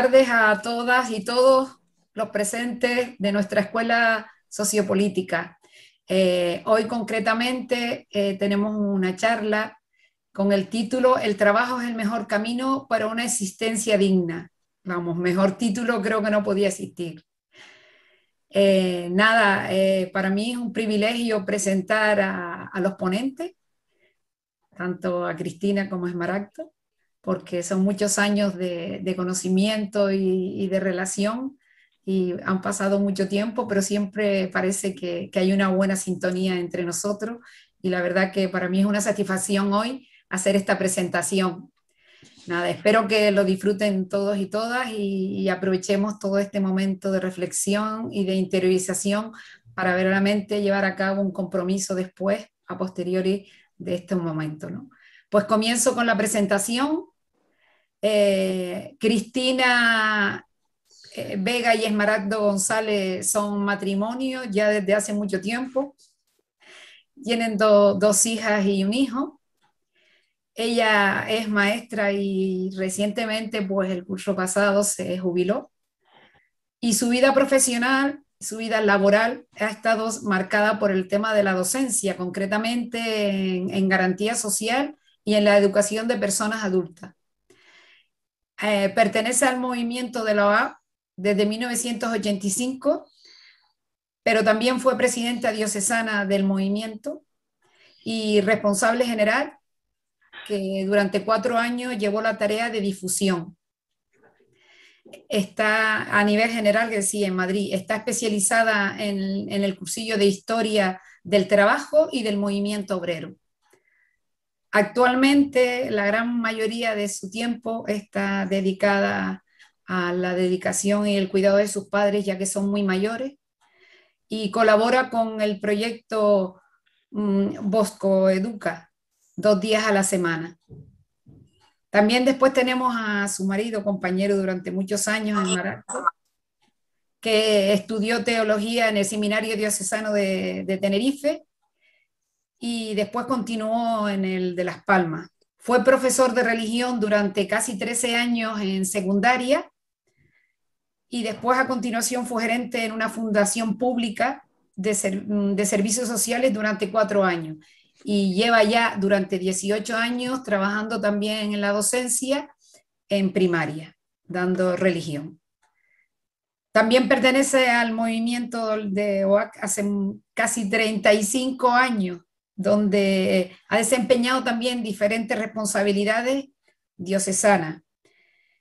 tardes a todas y todos los presentes de nuestra Escuela Sociopolítica. Hoy concretamente tenemos una charla con el título "El trabajo es el mejor camino para una existencia digna". Vamos, mejor título creo que no podía existir. Para mí es un privilegio presentar a los ponentes, tanto a Cristina como a Esmaragdo, porque son muchos años de conocimiento y de relación, y han pasado mucho tiempo, pero siempre parece que hay una buena sintonía entre nosotros, y la verdad que para mí es una satisfacción hoy hacer esta presentación. Espero que lo disfruten todos y todas y aprovechemos todo este momento de reflexión y de interiorización para verdaderamente llevar a cabo un compromiso después, a posteriori de este momento, ¿no? Pues comienzo con la presentación. Cristina Vega y Esmaragdo González son matrimonio ya desde hace mucho tiempo. Tienen dos hijas y un hijo. Ella es maestra y recientemente, pues el curso pasado, se jubiló. Y su vida profesional, su vida laboral, ha estado marcada por el tema de la docencia, concretamente en garantía social y en la educación de personas adultas. Pertenece al movimiento de la OAP desde 1985, pero también fue presidenta diocesana del movimiento y responsable general, que durante 4 años llevó la tarea de difusión. Está a nivel general, que decía, en Madrid, está especializada en el cursillo de Historia del Trabajo y del Movimiento Obrero. Actualmente, la gran mayoría de su tiempo está dedicada a la dedicación y el cuidado de sus padres, ya que son muy mayores, y colabora con el proyecto Bosco Educa, 2 días a la semana. También después tenemos a su marido, compañero durante muchos años en Maracay, que estudió teología en el Seminario Diocesano de Tenerife y después continuó en el de Las Palmas. Fue profesor de religión durante casi 13 años en secundaria y después a continuación fue gerente en una fundación pública de servicios sociales durante 4 años. Y lleva ya durante 18 años trabajando también en la docencia en primaria, dando religión. También pertenece al movimiento de OAC hace casi 35 años, donde ha desempeñado también diferentes responsabilidades diocesanas.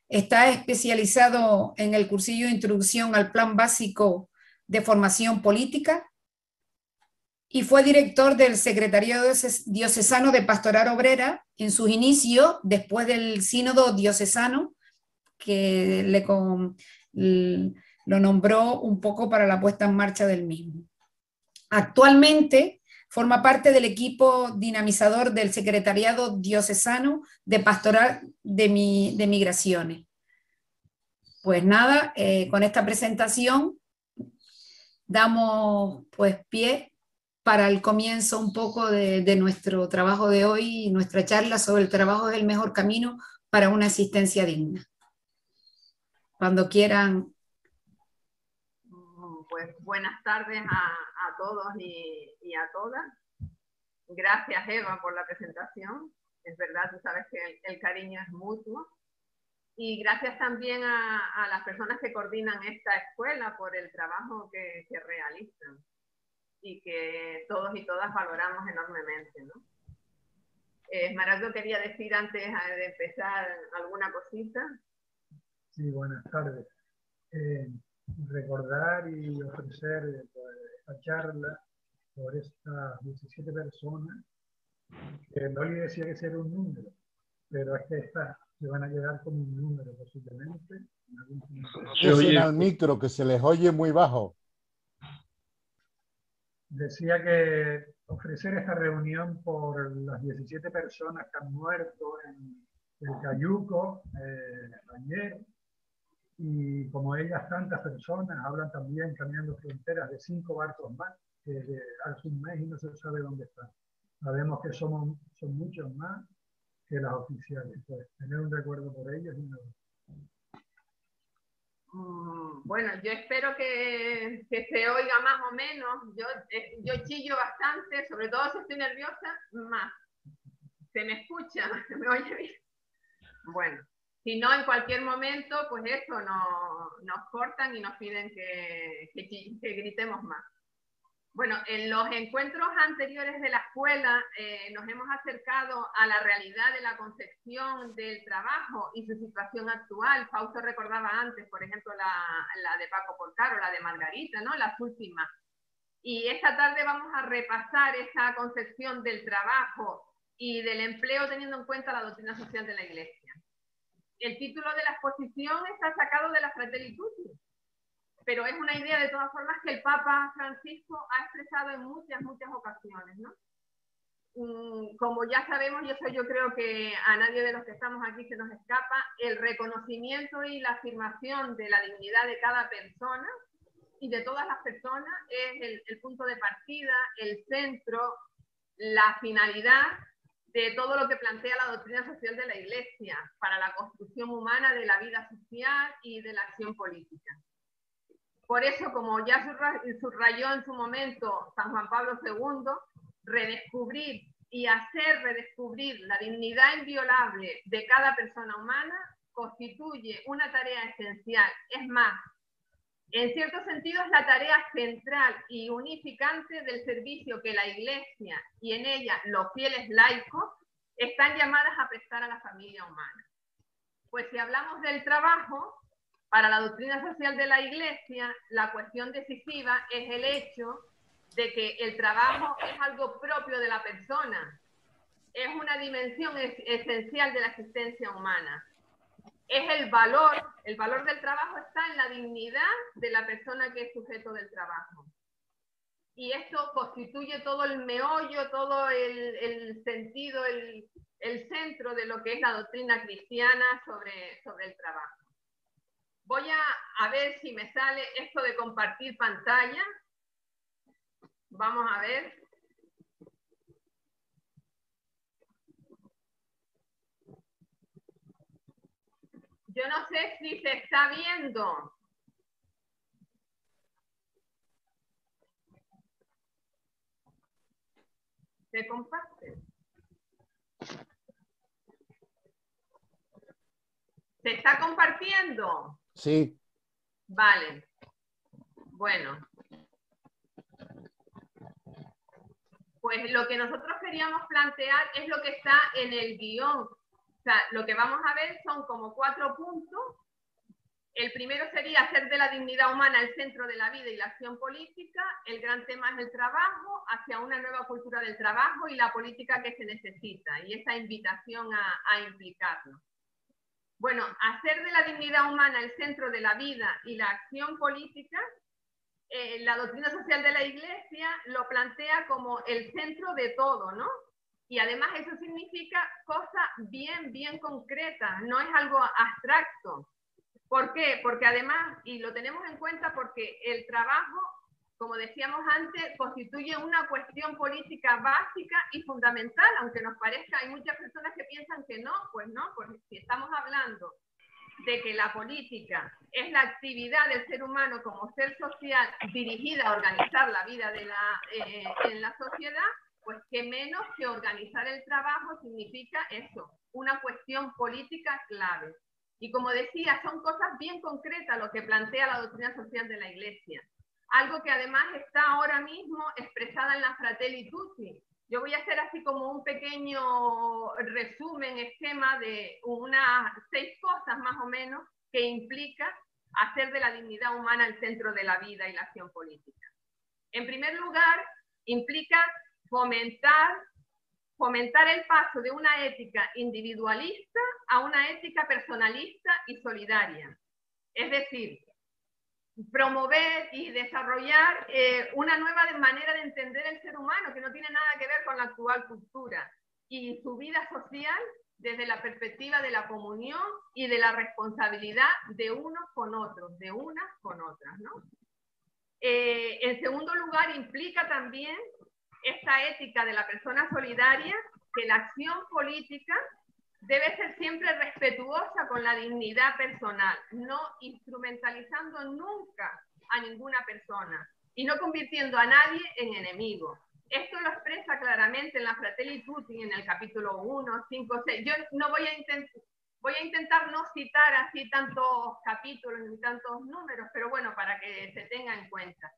Está especializado en el cursillo de introducción al Plan Básico de Formación Política y fue director del Secretariado Diocesano de Pastoral Obrera en sus inicios, después del Sínodo Diocesano, que lo nombró un poco para la puesta en marcha del mismo. Actualmente forma parte del equipo dinamizador del Secretariado Diocesano de Pastoral de Migraciones. Pues nada, con esta presentación damos pues pie para el comienzo un poco de nuestro trabajo de hoy y nuestra charla sobre el trabajo es el mejor camino para una existencia digna. Cuando quieran. Pues buenas tardes a todos y a todas. Gracias, Eva, por la presentación. Es verdad, tú sabes que el cariño es mutuo. Y gracias también a las personas que coordinan esta escuela por el trabajo que realizan y que todos y todas valoramos enormemente, ¿no? Esmaragdo quería decir antes de empezar alguna cosita. Sí, buenas tardes. Recordar y ofrecer esta charla por estas 17 personas, que Loli decía que ese era un número, pero es que estas se van a quedar como un número posiblemente. Se oye al micro, que se les oye muy bajo. Decía que ofrecer esta reunión por las 17 personas que han muerto en el Cayuco ayer, y como ellas tantas personas hablan también caminando fronteras de 5 barcos más que hace un mes y no se sabe dónde están. Sabemos que son muchos más que las oficiales. Pues tener un recuerdo por ellos y una... Bueno, yo espero que se oiga más o menos. Yo chillo bastante, sobre todo si estoy nerviosa, más. ¿Se me escucha? ¿Se me oye bien? Bueno, si no, en cualquier momento, pues eso, nos cortan y nos piden que gritemos más. Bueno, en los encuentros anteriores de la escuela nos hemos acercado a la realidad de la concepción del trabajo y su situación actual. Fausto recordaba antes, por ejemplo, la de Paco Porcaro, la de Margarita, ¿no? Las últimas. Y esta tarde vamos a repasar esa concepción del trabajo y del empleo teniendo en cuenta la doctrina social de la Iglesia. El título de la exposición está sacado de la Fratelli Tutti, pero es una idea de todas formas que el Papa Francisco ha expresado en muchas ocasiones, ¿no? Como ya sabemos, yo creo que a nadie de los que estamos aquí se nos escapa, el reconocimiento y la afirmación de la dignidad de cada persona y de todas las personas es el punto de partida, el centro, la finalidad de todo lo que plantea la doctrina social de la Iglesia para la construcción humana de la vida social y de la acción política. Por eso, como ya subrayó en su momento San Juan Pablo II, redescubrir y hacer redescubrir la dignidad inviolable de cada persona humana constituye una tarea esencial. Es más, en cierto sentido es la tarea central y unificante del servicio que la Iglesia y en ella los fieles laicos están llamadas a prestar a la familia humana. Pues si hablamos del trabajo, para la doctrina social de la Iglesia, la cuestión decisiva es el hecho de que el trabajo es algo propio de la persona, es una dimensión esencial de la existencia humana. Es el valor del trabajo está en la dignidad de la persona que es sujeto del trabajo. Y esto constituye todo el meollo, todo el sentido, el centro de lo que es la doctrina cristiana sobre el trabajo. Voy a ver si me sale esto de compartir pantalla. Vamos a ver. Yo no sé si se está viendo. ¿Se comparte? ¿Se está compartiendo? Sí. Vale. Bueno. Pues lo que nosotros queríamos plantear es lo que está en el guión. O sea, lo que vamos a ver son como 4 puntos. El primero sería hacer de la dignidad humana el centro de la vida y la acción política. El gran tema es el trabajo, hacia una nueva cultura del trabajo y la política que se necesita, y esa invitación a implicarlo. Bueno, hacer de la dignidad humana el centro de la vida y la acción política, la doctrina social de la Iglesia lo plantea como el centro de todo, ¿no? Y además eso significa cosas bien concretas, no es algo abstracto. ¿Por qué? Porque además, y lo tenemos en cuenta porque el trabajo, como decíamos antes, constituye una cuestión política básica y fundamental, aunque nos parezca, hay muchas personas que piensan que no, pues no, porque si estamos hablando de que la política es la actividad del ser humano como ser social dirigida a organizar la vida en la sociedad, pues qué menos que organizar el trabajo significa eso, una cuestión política clave. Y como decía, son cosas bien concretas lo que plantea la doctrina social de la Iglesia. Algo que además está ahora mismo expresada en la Fratelli Tutti. Yo voy a hacer así como un pequeño resumen, esquema de unas 6 cosas más o menos que implica hacer de la dignidad humana el centro de la vida y la acción política. En primer lugar, implica fomentar el paso de una ética individualista a una ética personalista y solidaria. Es decir, promover y desarrollar una nueva manera de entender el ser humano que no tiene nada que ver con la actual cultura y su vida social desde la perspectiva de la comunión y de la responsabilidad de unos con otros, de unas con otras, ¿no? En segundo lugar, implica también esta ética de la persona solidaria que la acción política debe ser siempre respetuosa con la dignidad personal, no instrumentalizando nunca a ninguna persona y no convirtiendo a nadie en enemigo. Esto lo expresa claramente en la Fratelli Tutti, en el capítulo 1, 5, 6. Yo no voy a intentar no citar así tantos capítulos ni tantos números, pero bueno, para que se tenga en cuenta.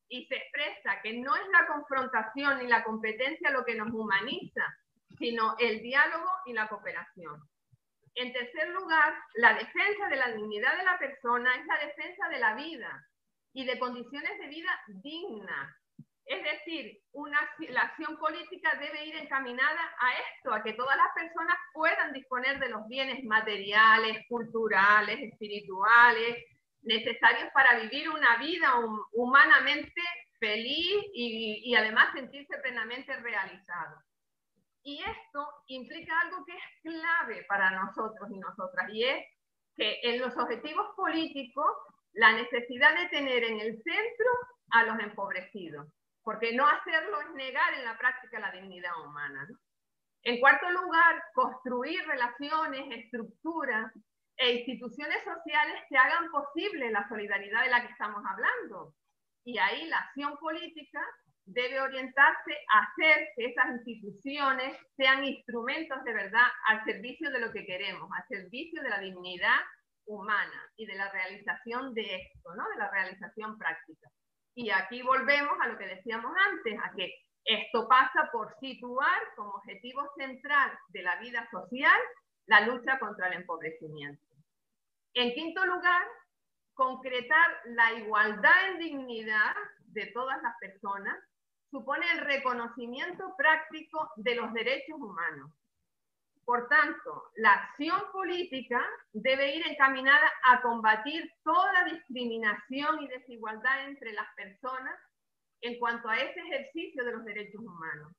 Y se expresa que no es la confrontación ni la competencia lo que nos humaniza, sino el diálogo y la cooperación. En tercer lugar, la defensa de la dignidad de la persona es la defensa de la vida y de condiciones de vida dignas. Es decir, la acción política debe ir encaminada a esto, a que todas las personas puedan disponer de los bienes materiales, culturales, espirituales, necesarios para vivir una vida humanamente feliz y además sentirse plenamente realizado. Y esto implica algo que es clave para nosotros y nosotras, y es que en los objetivos políticos la necesidad de tener en el centro a los empobrecidos, porque no hacerlo es negar en la práctica la dignidad humana, ¿no? En cuarto lugar, construir relaciones, estructuras e instituciones sociales que hagan posible la solidaridad de la que estamos hablando. Y ahí la acción política debe orientarse a hacer que esas instituciones sean instrumentos de verdad al servicio de lo que queremos, al servicio de la dignidad humana y de la realización de esto, ¿no? De la realización práctica. Y aquí volvemos a lo que decíamos antes, a que esto pasa por situar como objetivo central de la vida social la lucha contra el empobrecimiento. En quinto lugar, concretar la igualdad en dignidad de todas las personas supone el reconocimiento práctico de los derechos humanos. Por tanto, la acción política debe ir encaminada a combatir toda discriminación y desigualdad entre las personas en cuanto a ese ejercicio de los derechos humanos.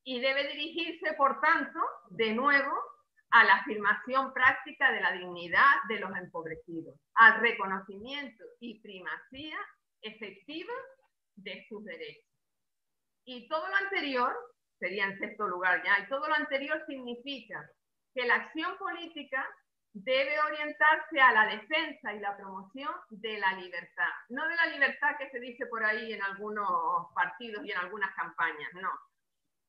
Y debe dirigirse, por tanto, de nuevo, a la afirmación práctica de la dignidad de los empobrecidos, al reconocimiento y primacía efectiva de sus derechos. Y todo lo anterior, sería en sexto lugar ya, y todo lo anterior significa que la acción política debe orientarse a la defensa y la promoción de la libertad. No de la libertad que se dice por ahí en algunos partidos y en algunas campañas, no.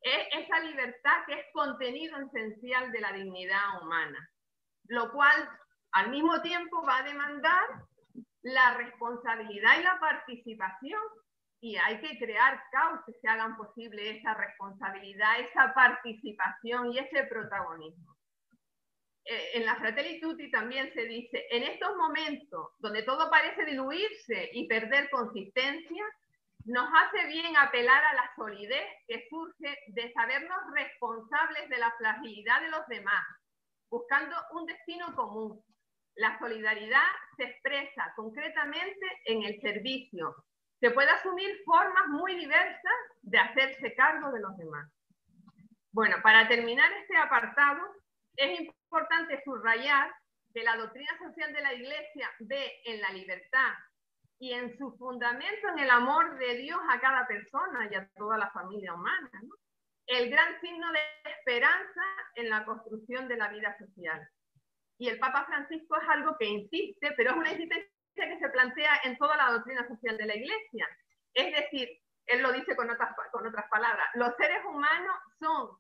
Es esa libertad que es contenido esencial de la dignidad humana, lo cual al mismo tiempo va a demandar la responsabilidad y la participación, y hay que crear cauces que hagan posible esa responsabilidad, esa participación y ese protagonismo. En la Fratelli Tutti también se dice, en estos momentos donde todo parece diluirse y perder consistencia, nos hace bien apelar a la solidez que surge de sabernos responsables de la fragilidad de los demás, buscando un destino común. La solidaridad se expresa concretamente en el servicio. Se puede asumir formas muy diversas de hacerse cargo de los demás. Bueno, para terminar este apartado, es importante subrayar que la doctrina social de la Iglesia ve en la libertad y en su fundamento en el amor de Dios a cada persona y a toda la familia humana, ¿no? El gran signo de esperanza en la construcción de la vida social. Y el Papa Francisco es algo que insiste, pero es una insistencia que se plantea en toda la doctrina social de la Iglesia. Es decir, él lo dice con otras palabras, los seres humanos somos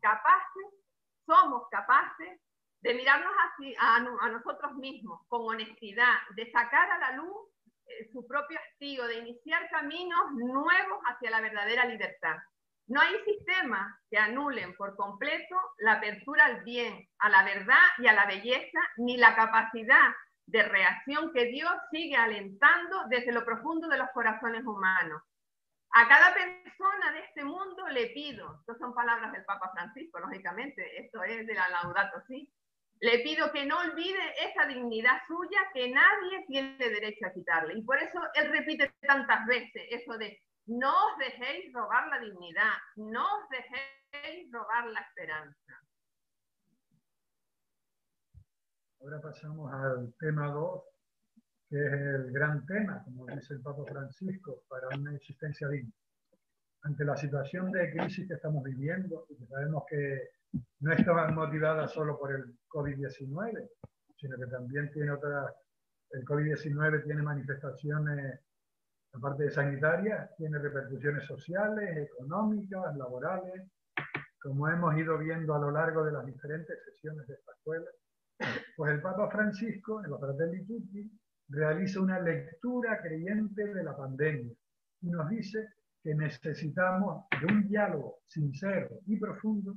capaces de mirarnos a nosotros mismos con honestidad, de sacar a la luz su propio hastío, de iniciar caminos nuevos hacia la verdadera libertad. No hay sistemas que anulen por completo la apertura al bien, a la verdad y a la belleza, ni la capacidad de reacción que Dios sigue alentando desde lo profundo de los corazones humanos. A cada persona de este mundo le pido, estas son palabras del Papa Francisco, lógicamente, esto es de la Laudato Si, le pido que no olvide esa dignidad suya que nadie tiene derecho a quitarle. Y por eso él repite tantas veces eso de no os dejéis robar la dignidad, no os dejéis robar la esperanza. Ahora pasamos al tema 2, que es el gran tema, como dice el Papa Francisco, para una existencia digna. Ante la situación de crisis que estamos viviendo, y que sabemos que no está motivada solo por el COVID-19, sino que también tiene otras. El COVID-19 tiene manifestaciones, aparte de sanitarias, tiene repercusiones sociales, económicas, laborales, como hemos ido viendo a lo largo de las diferentes sesiones de esta escuela. Pues el Papa Francisco, en la Fratelli Tutti, realiza una lectura creyente de la pandemia y nos dice que necesitamos de un diálogo sincero y profundo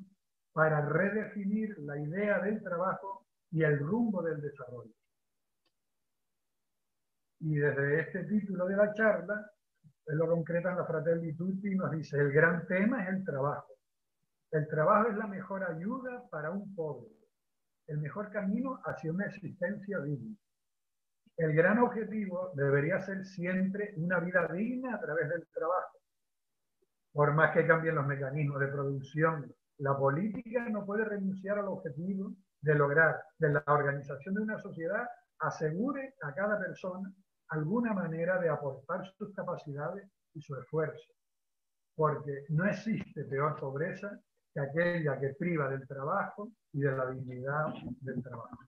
para redefinir la idea del trabajo y el rumbo del desarrollo. Y desde este título de la charla, él lo concreta en la Fratelli Tutti y nos dice: el gran tema es el trabajo. El trabajo es la mejor ayuda para un pobre, el mejor camino hacia una existencia digna. El gran objetivo debería ser siempre una vida digna a través del trabajo. Por más que cambien los mecanismos de producción, la política no puede renunciar al objetivo de lograr que la organización de una sociedad asegure a cada persona alguna manera de aportar sus capacidades y su esfuerzo. Porque no existe peor pobreza que aquella que priva del trabajo y de la dignidad del trabajo.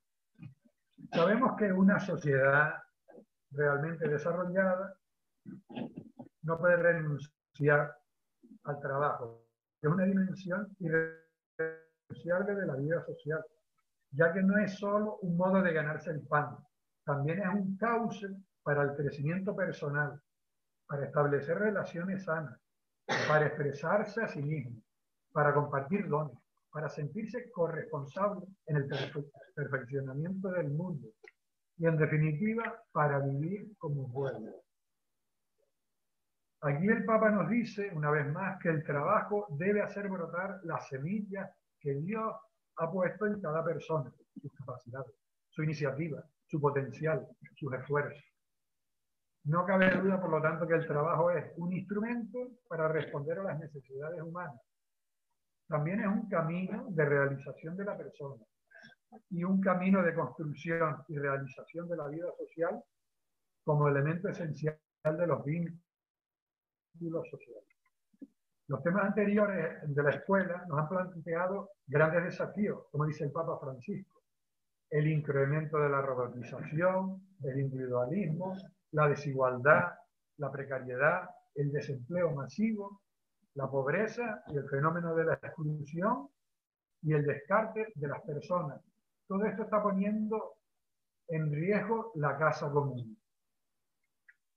Sabemos que una sociedad realmente desarrollada no puede renunciar al trabajo. Es una dimensión irrenunciable de la vida social, ya que no es solo un modo de ganarse el pan, también es un cauce para el crecimiento personal, para establecer relaciones sanas, para expresarse a sí mismo, para compartir dones, para sentirse corresponsable en el perfeccionamiento del mundo y, en definitiva, para vivir como un pueblo. Aquí el Papa nos dice, una vez más, que el trabajo debe hacer brotar las semillas que Dios ha puesto en cada persona, sus capacidades, su iniciativa, su potencial, sus esfuerzos. No cabe duda, por lo tanto, que el trabajo es un instrumento para responder a las necesidades humanas. También es un camino de realización de la persona y un camino de construcción y realización de la vida social como elemento esencial de los vínculos sociales. Los temas anteriores de la escuela nos han planteado grandes desafíos, como dice el Papa Francisco: el incremento de la robotización, el individualismo, la desigualdad, la precariedad, el desempleo masivo, la pobreza y el fenómeno de la exclusión y el descarte de las personas. Todo esto está poniendo en riesgo la casa común.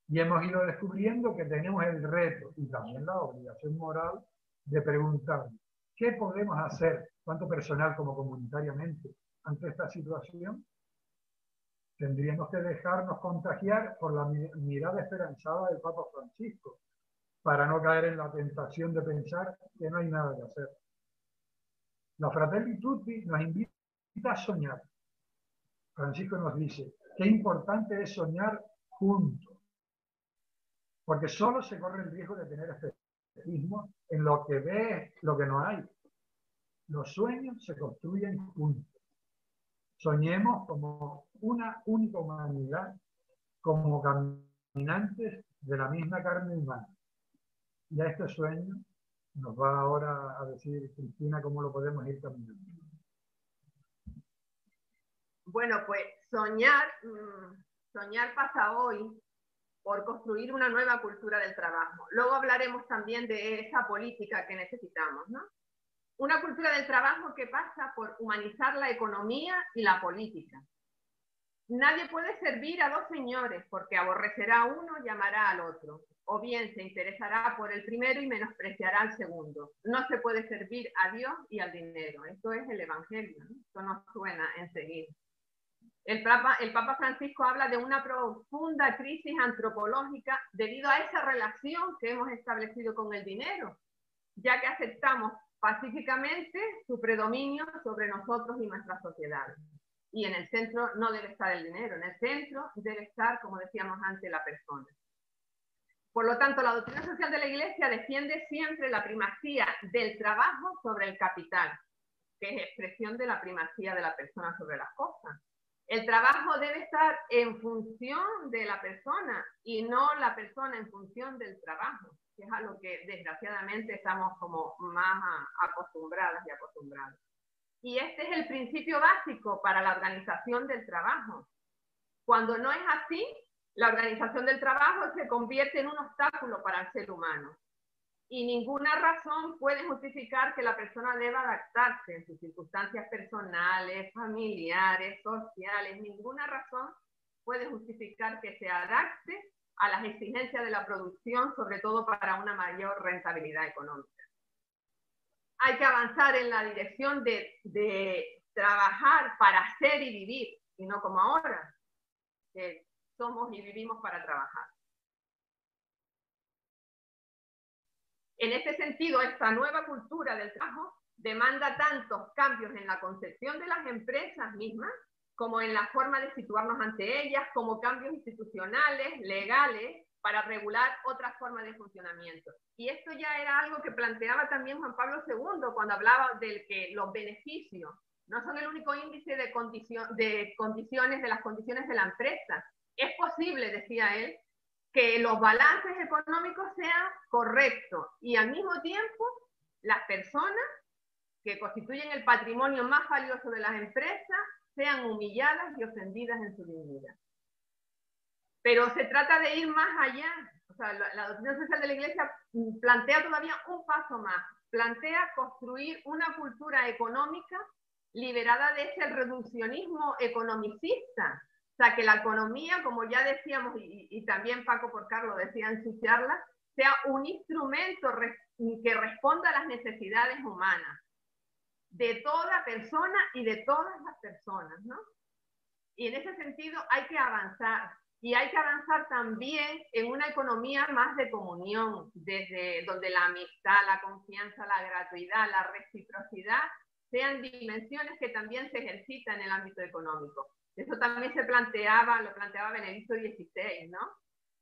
Y hemos ido descubriendo que tenemos el reto y también la obligación moral de preguntar qué podemos hacer, tanto personal como comunitariamente, ante esta situación. Tendríamos que dejarnos contagiar por la mirada esperanzada del Papa Francisco, para no caer en la tentación de pensar que no hay nada que hacer. La Fratelli Tutti nos invita a soñar. Francisco nos dice qué importante es soñar juntos, porque solo se corre el riesgo de tener espejismo en lo que ve, lo que no hay. Los sueños se construyen juntos. Soñemos como una única humanidad, como caminantes de la misma carne humana. Y a este sueño nos va ahora a decir Cristina cómo lo podemos ir caminando. Bueno, pues soñar pasa hoy por construir una nueva cultura del trabajo. Luego hablaremos también de esa política que necesitamos, ¿no? Una cultura del trabajo que pasa por humanizar la economía y la política. Nadie puede servir a dos señores, porque aborrecerá a uno y amará al otro, o bien se interesará por el primero y menospreciará al segundo. No se puede servir a Dios y al dinero. Esto es el Evangelio, ¿no? Esto nos suena enseguida. El Papa Francisco habla de una profunda crisis antropológica debido a esa relación que hemos establecido con el dinero, ya que aceptamos pacíficamente su predominio sobre nosotros y nuestras sociedades. Y en el centro no debe estar el dinero, en el centro debe estar, como decíamos antes, la persona. Por lo tanto, la doctrina social de la Iglesia defiende siempre la primacía del trabajo sobre el capital, que es expresión de la primacía de la persona sobre las cosas. El trabajo debe estar en función de la persona y no la persona en función del trabajo, que es a lo que desgraciadamente estamos como más acostumbradas y acostumbrados. Y este es el principio básico para la organización del trabajo. Cuando no es así, la organización del trabajo se convierte en un obstáculo para el ser humano. Y ninguna razón puede justificar que la persona deba adaptarse en sus circunstancias personales, familiares, sociales. Ninguna razón puede justificar que se adapte a las exigencias de la producción, sobre todo para una mayor rentabilidad económica. Hay que avanzar en la dirección de trabajar para hacer y vivir, y no como ahora, que somos y vivimos para trabajar. En este sentido, esta nueva cultura del trabajo demanda tantos cambios en la concepción de las empresas mismas, como en la forma de situarnos ante ellas, como cambios institucionales, legales, para regular otras formas de funcionamiento. Y esto ya era algo que planteaba también Juan Pablo II cuando hablaba de que los beneficios no son el único índice de las condiciones de la empresa. Es posible, decía él, que los balances económicos sean correctos y al mismo tiempo las personas que constituyen el patrimonio más valioso de las empresas sean humilladas y ofendidas en su dignidad. Pero se trata de ir más allá. O sea, la doctrina social de la Iglesia plantea todavía un paso más. Plantea construir una cultura económica liberada de ese reduccionismo economicista. O sea, que la economía, como ya decíamos, y también Paco Porcar decía en su charla, sea un instrumento que responda a las necesidades humanas de toda persona y de todas las personas, ¿no? Y en ese sentido hay que avanzar. Y hay que avanzar también en una economía más de comunión, desde donde la amistad, la confianza, la gratuidad, la reciprocidad sean dimensiones que también se ejercitan en el ámbito económico. Eso también lo planteaba Benedicto XVI, ¿no?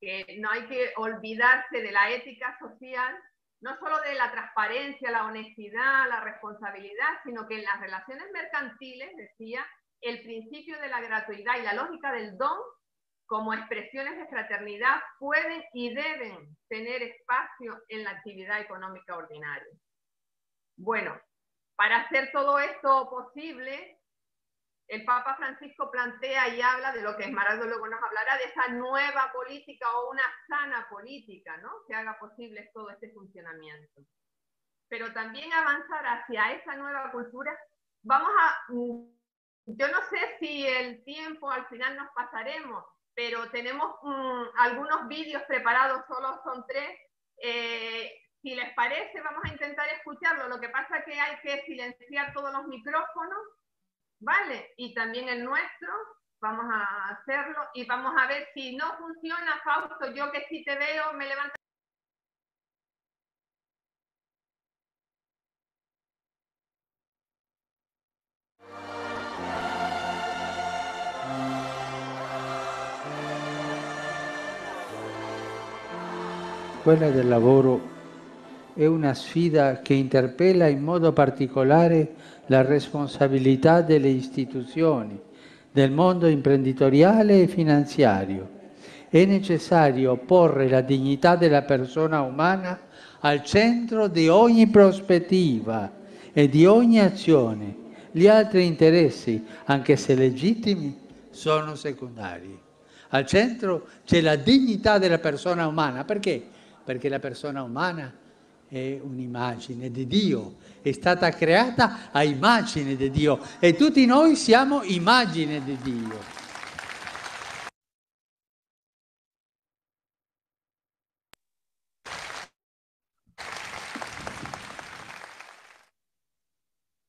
Que no hay que olvidarse de la ética social, no solo de la transparencia, la honestidad, la responsabilidad, sino que en las relaciones mercantiles, decía, el principio de la gratuidad y la lógica del don, como expresiones de fraternidad, pueden y deben tener espacio en la actividad económica ordinaria. Bueno, para hacer todo esto posible, el Papa Francisco plantea y habla de lo que Esmeralda luego nos hablará, de esa nueva política o una sana política, ¿no? Que haga posible todo este funcionamiento. Pero también avanzar hacia esa nueva cultura, yo no sé si el tiempo al final nos pasaremos, pero tenemos algunos vídeos preparados, solo son 3. Si les parece, vamos a intentar escucharlo. Lo que pasa es que hay que silenciar todos los micrófonos, ¿vale? Y también el nuestro, vamos a hacerlo y vamos a ver si no funciona, Fausto, yo que sí te veo, me levanto. Quella del lavoro è una sfida che interpella in modo particolare la responsabilità delle istituzioni, del mondo imprenditoriale e finanziario. È necessario porre la dignità della persona umana al centro di ogni prospettiva e di ogni azione. Gli altri interessi, anche se legittimi, sono secondari. Al centro c'è la dignità della persona umana. Perché? Perché la persona umana è un'immagine di Dio, è stata creata a immagine di Dio e tutti noi siamo immagine di Dio.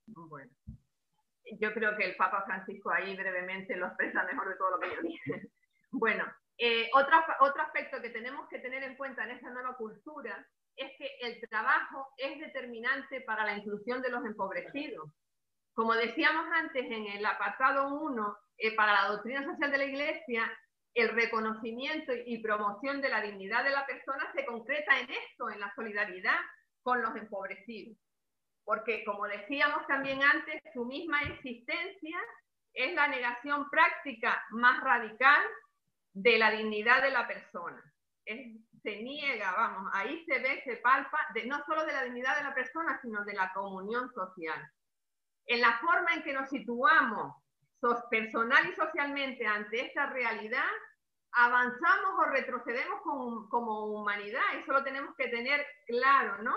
Bueno, yo creo que el Papa Francisco ahí brevemente lo expresa mejor de todo lo que yo dije. Bueno, otro aspecto que tenemos que tener en cuenta en esta nueva cultura es que el trabajo es determinante para la inclusión de los empobrecidos. Como decíamos antes en el apartado 1, para la doctrina social de la Iglesia, el reconocimiento y promoción de la dignidad de la persona se concreta en esto, en la solidaridad con los empobrecidos. Porque, como decíamos también antes, su misma existencia es la negación práctica más radical de la dignidad de la persona. Se niega, vamos, ahí se ve, se palpa, no solo de la dignidad de la persona, sino de la comunión social. En la forma en que nos situamos personal y socialmente ante esta realidad, avanzamos o retrocedemos como humanidad. Eso lo tenemos que tener claro, ¿no?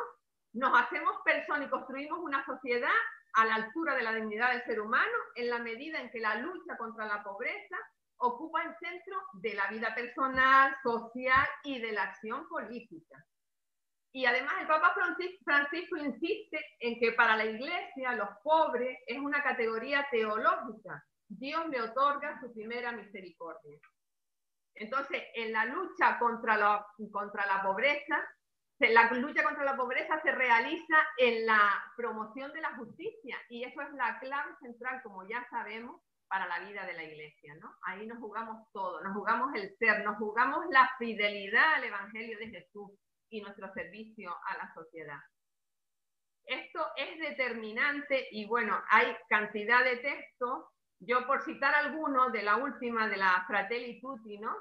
Nos hacemos personas y construimos una sociedad a la altura de la dignidad del ser humano en la medida en que la lucha contra la pobreza ocupa el centro de la vida personal, social y de la acción política. Y además el Papa Francisco insiste en que para la Iglesia los pobres es una categoría teológica. Dios le otorga su primera misericordia. Entonces, en la lucha contra la pobreza, la lucha contra la pobreza se realiza en la promoción de la justicia, y eso es la clave central, como ya sabemos, para la vida de la Iglesia, ¿no? Ahí nos jugamos todo, nos jugamos el ser, nos jugamos la fidelidad al Evangelio de Jesús y nuestro servicio a la sociedad. Esto es determinante, y bueno, hay cantidad de textos. Yo, por citar algunos de la última, de la Fratelli Tutti, ¿no?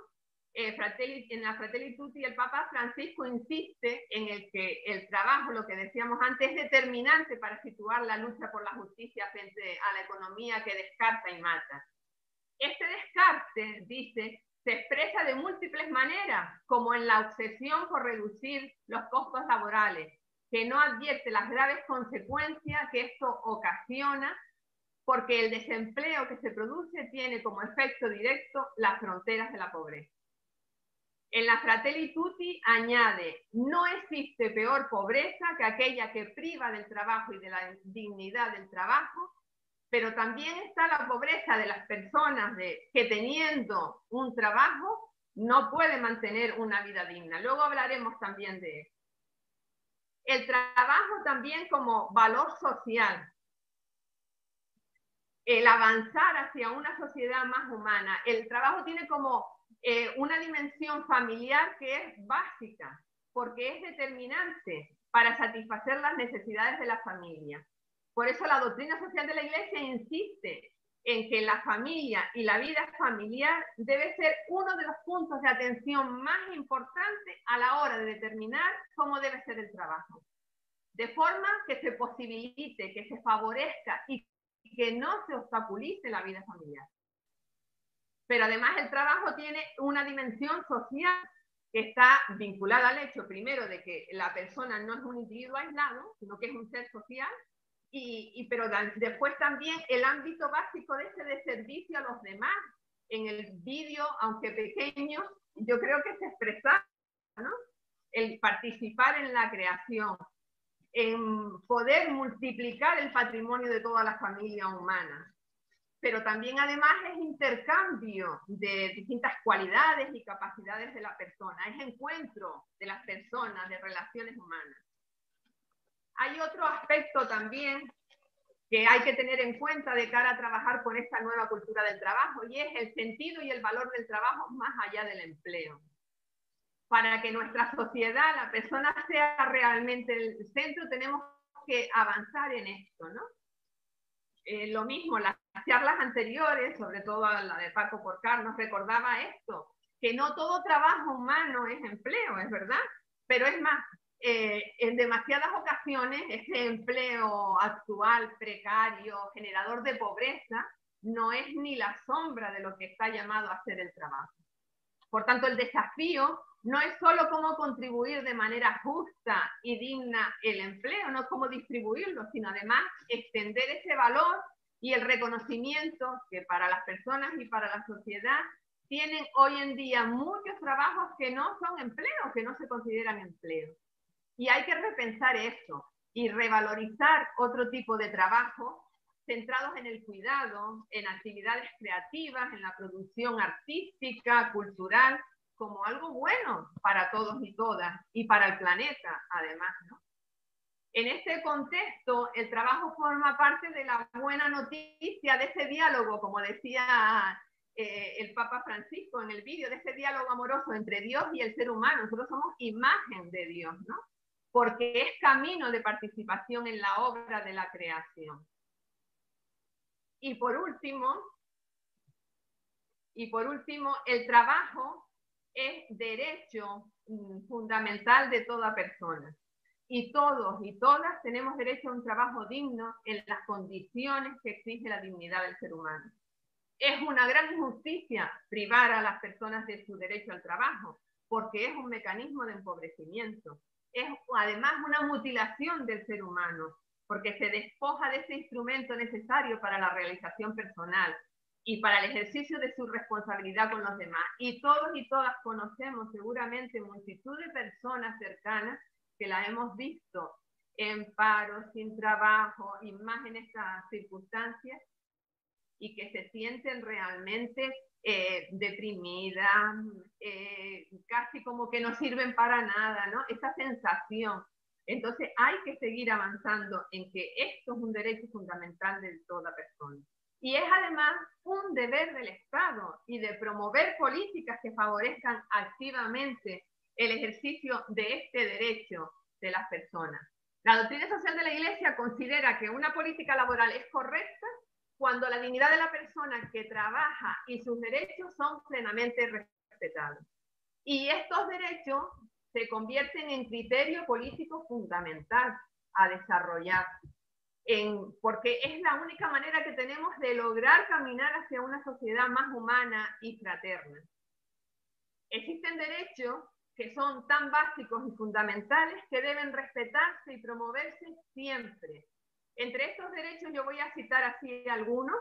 En la Fratelli Tutti el Papa Francisco insiste en el que el trabajo, lo que decíamos antes, es determinante para situar la lucha por la justicia frente a la economía que descarta y mata. Este descarte, dice, se expresa de múltiples maneras, como en la obsesión por reducir los costos laborales, que no advierte las graves consecuencias que esto ocasiona, porque el desempleo que se produce tiene como efecto directo las fronteras de la pobreza. En la Fratelli Tutti añade: no existe peor pobreza que aquella que priva del trabajo y de la dignidad del trabajo, pero también está la pobreza de las personas que teniendo un trabajo no pueden mantener una vida digna. Luego hablaremos también de eso. El trabajo también como valor social. El avanzar hacia una sociedad más humana. El trabajo tiene como una dimensión familiar que es básica, porque es determinante para satisfacer las necesidades de la familia. Por eso la doctrina social de la Iglesia insiste en que la familia y la vida familiar debe ser uno de los puntos de atención más importantes a la hora de determinar cómo debe ser el trabajo. De forma que se posibilite, que se favorezca y que no se obstaculice la vida familiar. Pero además el trabajo tiene una dimensión social que está vinculada al hecho, primero, de que la persona no es un individuo aislado, sino que es un ser social, pero después también el ámbito básico de servicio a los demás. En el vídeo, aunque pequeño, yo creo que se expresaba, ¿no? El participar en la creación, en poder multiplicar el patrimonio de toda la familia humana. Pero también además es intercambio de distintas cualidades y capacidades de la persona, es encuentro de las personas, de relaciones humanas. Hay otro aspecto también que hay que tener en cuenta de cara a trabajar con esta nueva cultura del trabajo, y es el sentido y el valor del trabajo más allá del empleo. Para que nuestra sociedad, la persona sea realmente el centro, tenemos que avanzar en esto, ¿no? Lo mismo, las charlas anteriores, sobre todo la de Paco Porcar, nos recordaba esto, que no todo trabajo humano es empleo, es verdad, pero es más, en demasiadas ocasiones ese empleo actual, precario, generador de pobreza, no es ni la sombra de lo que está llamado a ser el trabajo. Por tanto, el desafío no es solo cómo contribuir de manera justa y digna el empleo, no cómo distribuirlo, sino además extender ese valor y el reconocimiento que para las personas y para la sociedad tienen hoy en día muchos trabajos que no son empleos, que no se consideran empleos. Y hay que repensar eso y revalorizar otro tipo de trabajo centrados en el cuidado, en actividades creativas, en la producción artística, cultural, como algo bueno para todos y todas, y para el planeta, además, ¿no? En este contexto, el trabajo forma parte de la buena noticia de ese diálogo, como decía el Papa Francisco en el vídeo, de ese diálogo amoroso entre Dios y el ser humano. Nosotros somos imagen de Dios, ¿no? Porque es camino de participación en la obra de la creación. Y por último, el trabajo es derecho fundamental de toda persona. y todos y todas tenemos derecho a un trabajo digno en las condiciones que exige la dignidad del ser humano. Es una gran injusticia privar a las personas de su derecho al trabajo, porque es un mecanismo de empobrecimiento. Es además una mutilación del ser humano, porque se despoja de ese instrumento necesario para la realización personal y para el ejercicio de su responsabilidad con los demás. Y todos y todas conocemos seguramente multitud de personas cercanas que las hemos visto en paro, sin trabajo, y más en estas circunstancias, y que se sienten realmente deprimidas, casi como que no sirven para nada, ¿no? Esa sensación. Entonces hay que seguir avanzando en que esto es un derecho fundamental de toda persona. Y es además un deber del Estado y de promover políticas que favorezcan activamente el ejercicio de este derecho de las personas. La doctrina social de la Iglesia considera que una política laboral es correcta cuando la dignidad de la persona que trabaja y sus derechos son plenamente respetados. Y estos derechos se convierten en criterio político fundamental a desarrollar, porque es la única manera que tenemos de lograr caminar hacia una sociedad más humana y fraterna. Existen derechos que son tan básicos y fundamentales que deben respetarse y promoverse siempre. Entre estos derechos yo voy a citar así algunos.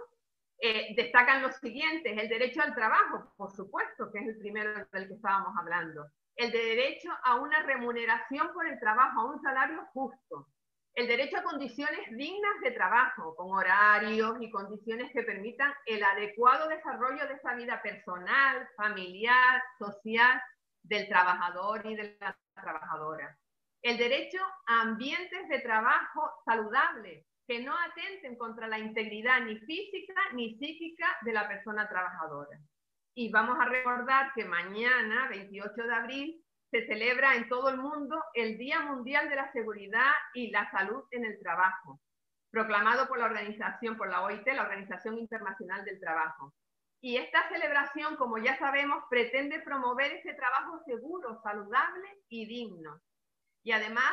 Destacan los siguientes: el derecho al trabajo, por supuesto, que es el primero del que estábamos hablando. El derecho a una remuneración por el trabajo, a un salario justo. El derecho a condiciones dignas de trabajo, con horarios y condiciones que permitan el adecuado desarrollo de esa vida personal, familiar, social, del trabajador y de la trabajadora. El derecho a ambientes de trabajo saludables, que no atenten contra la integridad ni física ni psíquica de la persona trabajadora. Y vamos a recordar que mañana, 28 de abril, se celebra en todo el mundo el Día Mundial de la Seguridad y la Salud en el Trabajo, proclamado por la organización, por la OIT, la Organización Internacional del Trabajo. Y esta celebración, como ya sabemos, pretende promover ese trabajo seguro, saludable y digno. Y además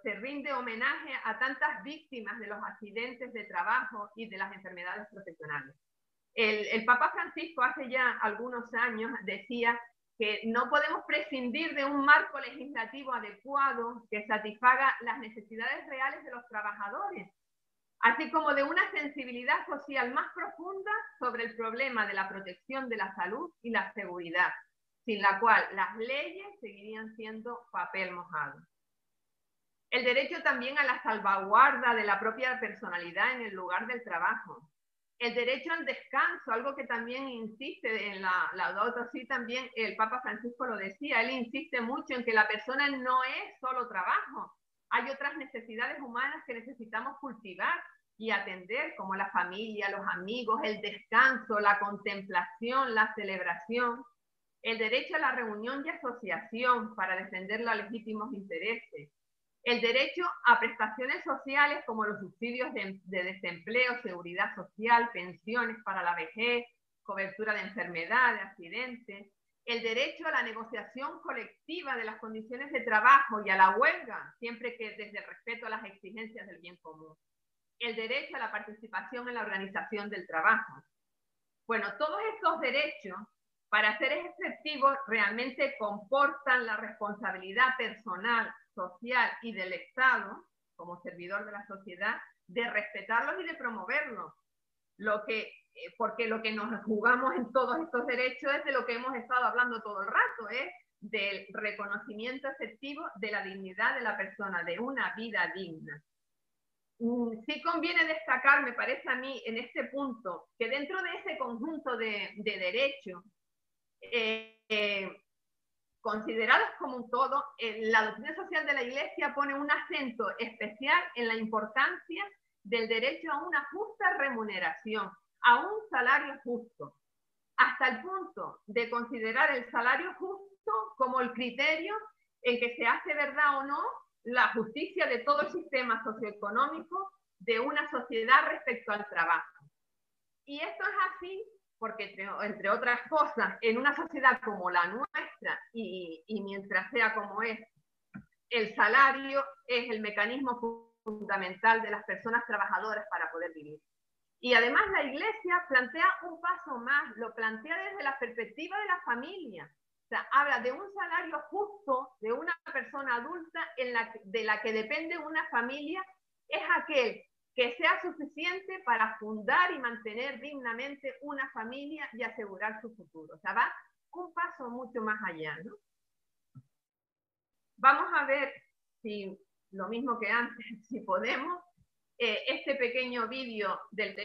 se rinde homenaje a tantas víctimas de los accidentes de trabajo y de las enfermedades profesionales. El Papa Francisco hace ya algunos años decía que no podemos prescindir de un marco legislativo adecuado que satisfaga las necesidades reales de los trabajadores, así como de una sensibilidad social más profunda sobre el problema de la protección de la salud y la seguridad, sin la cual las leyes seguirían siendo papel mojado. El derecho también a la salvaguarda de la propia personalidad en el lugar del trabajo. El derecho al descanso, algo que también insiste en la Laudato Si, también el Papa Francisco lo decía, él insiste mucho en que la persona no es solo trabajo, hay otras necesidades humanas que necesitamos cultivar y atender, como la familia, los amigos, el descanso, la contemplación, la celebración. El derecho a la reunión y asociación para defender los legítimos intereses. El derecho a prestaciones sociales como los subsidios de desempleo, seguridad social, pensiones para la vejez, cobertura de enfermedad, de accidentes. El derecho a la negociación colectiva de las condiciones de trabajo y a la huelga, siempre que desde el respeto a las exigencias del bien común. El derecho a la participación en la organización del trabajo. Bueno, todos estos derechos, para ser efectivos, realmente comportan la responsabilidad personal, social y del Estado, como servidor de la sociedad, de respetarlos y de promoverlos. Porque lo que nos jugamos en todos estos derechos es de lo que hemos estado hablando todo el rato, es del reconocimiento efectivo de la dignidad de la persona, de una vida digna. Sí conviene destacar, me parece a mí, en este punto, que dentro de ese conjunto de derechos, considerados como un todo, la doctrina social de la Iglesia pone un acento especial en la importancia del derecho a una justa remuneración, a un salario justo, hasta el punto de considerar el salario justo como el criterio en que se hace verdad o no la justicia de todo el sistema socioeconómico de una sociedad respecto al trabajo. Y esto es así porque, entre otras cosas, en una sociedad como la nuestra, y mientras sea como es, el salario es el mecanismo fundamental de las personas trabajadoras para poder vivir. Y además la Iglesia plantea un paso más, lo plantea desde la perspectiva de la familia. O sea, habla de un salario justo de una persona adulta de la que depende una familia, es aquel que sea suficiente para fundar y mantener dignamente una familia y asegurar su futuro. O sea, va un paso mucho más allá, ¿no? Vamos a ver si lo mismo que antes, si podemos, este pequeño vídeo del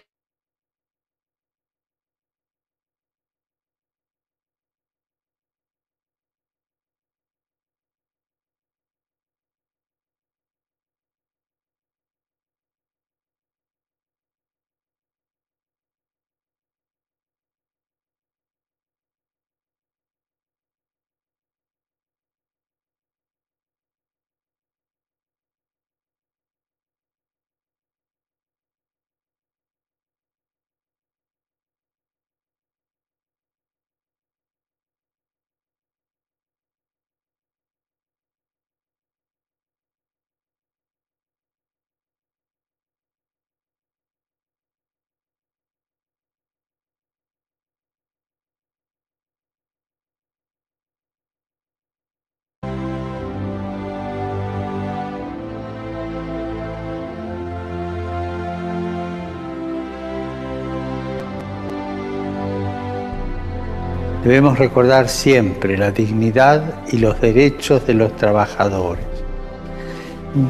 Debemos recordar siempre la dignidad y los derechos de los trabajadores.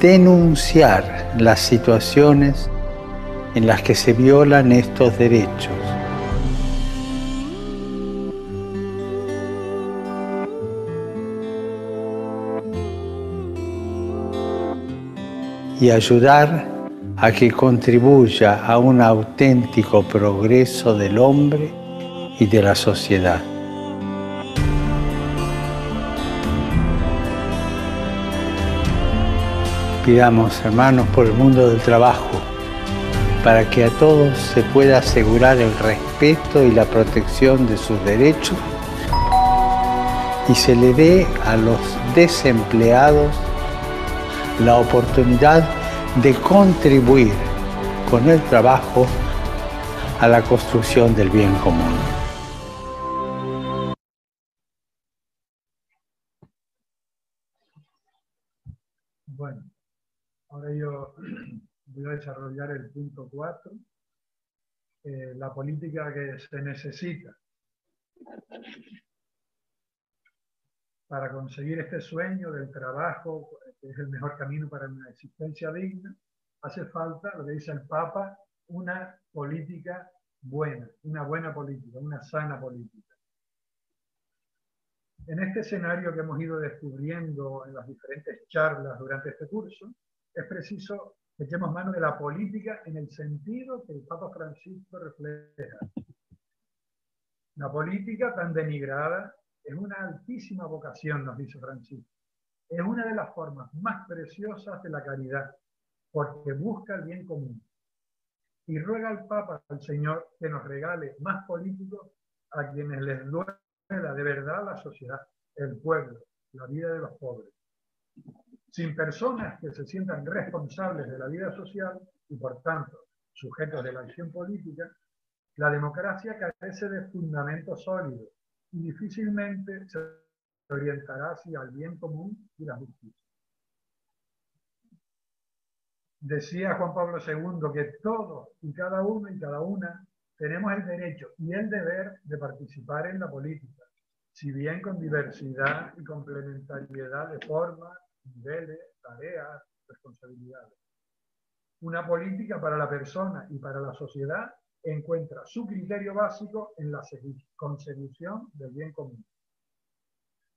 Denunciar las situaciones en las que se violan estos derechos. Y ayudar a que contribuya a un auténtico progreso del hombre y de la sociedad. Pidamos, hermanos, por el mundo del trabajo, para que a todos se pueda asegurar el respeto y la protección de sus derechos y se le dé a los desempleados la oportunidad de contribuir con el trabajo a la construcción del bien común. Bueno, ahora yo voy a desarrollar el punto 4, la política que se necesita para conseguir este sueño del trabajo, que es el mejor camino para una existencia digna. Hace falta, lo que dice el Papa, una política buena, una buena política, una sana política. En este escenario que hemos ido descubriendo en las diferentes charlas durante este curso, es preciso que echemos mano de la política en el sentido que el Papa Francisco refleja. La política tan denigrada es una altísima vocación, nos dice Francisco. Es una de las formas más preciosas de la caridad, porque busca el bien común. Y ruega al Papa, al Señor, que nos regale más políticos a quienes les duela de verdad la sociedad, el pueblo, la vida de los pobres. Sin personas que se sientan responsables de la vida social y, por tanto, sujetos de la acción política, la democracia carece de fundamentos sólidos y difícilmente se orientará hacia el bien común y la justicia. Decía Juan Pablo II que todos y cada uno y cada una tenemos el derecho y el deber de participar en la política, si bien con diversidad y complementariedad de formas, niveles, tareas, responsabilidades. Una política para la persona y para la sociedad encuentra su criterio básico en la consecución del bien común.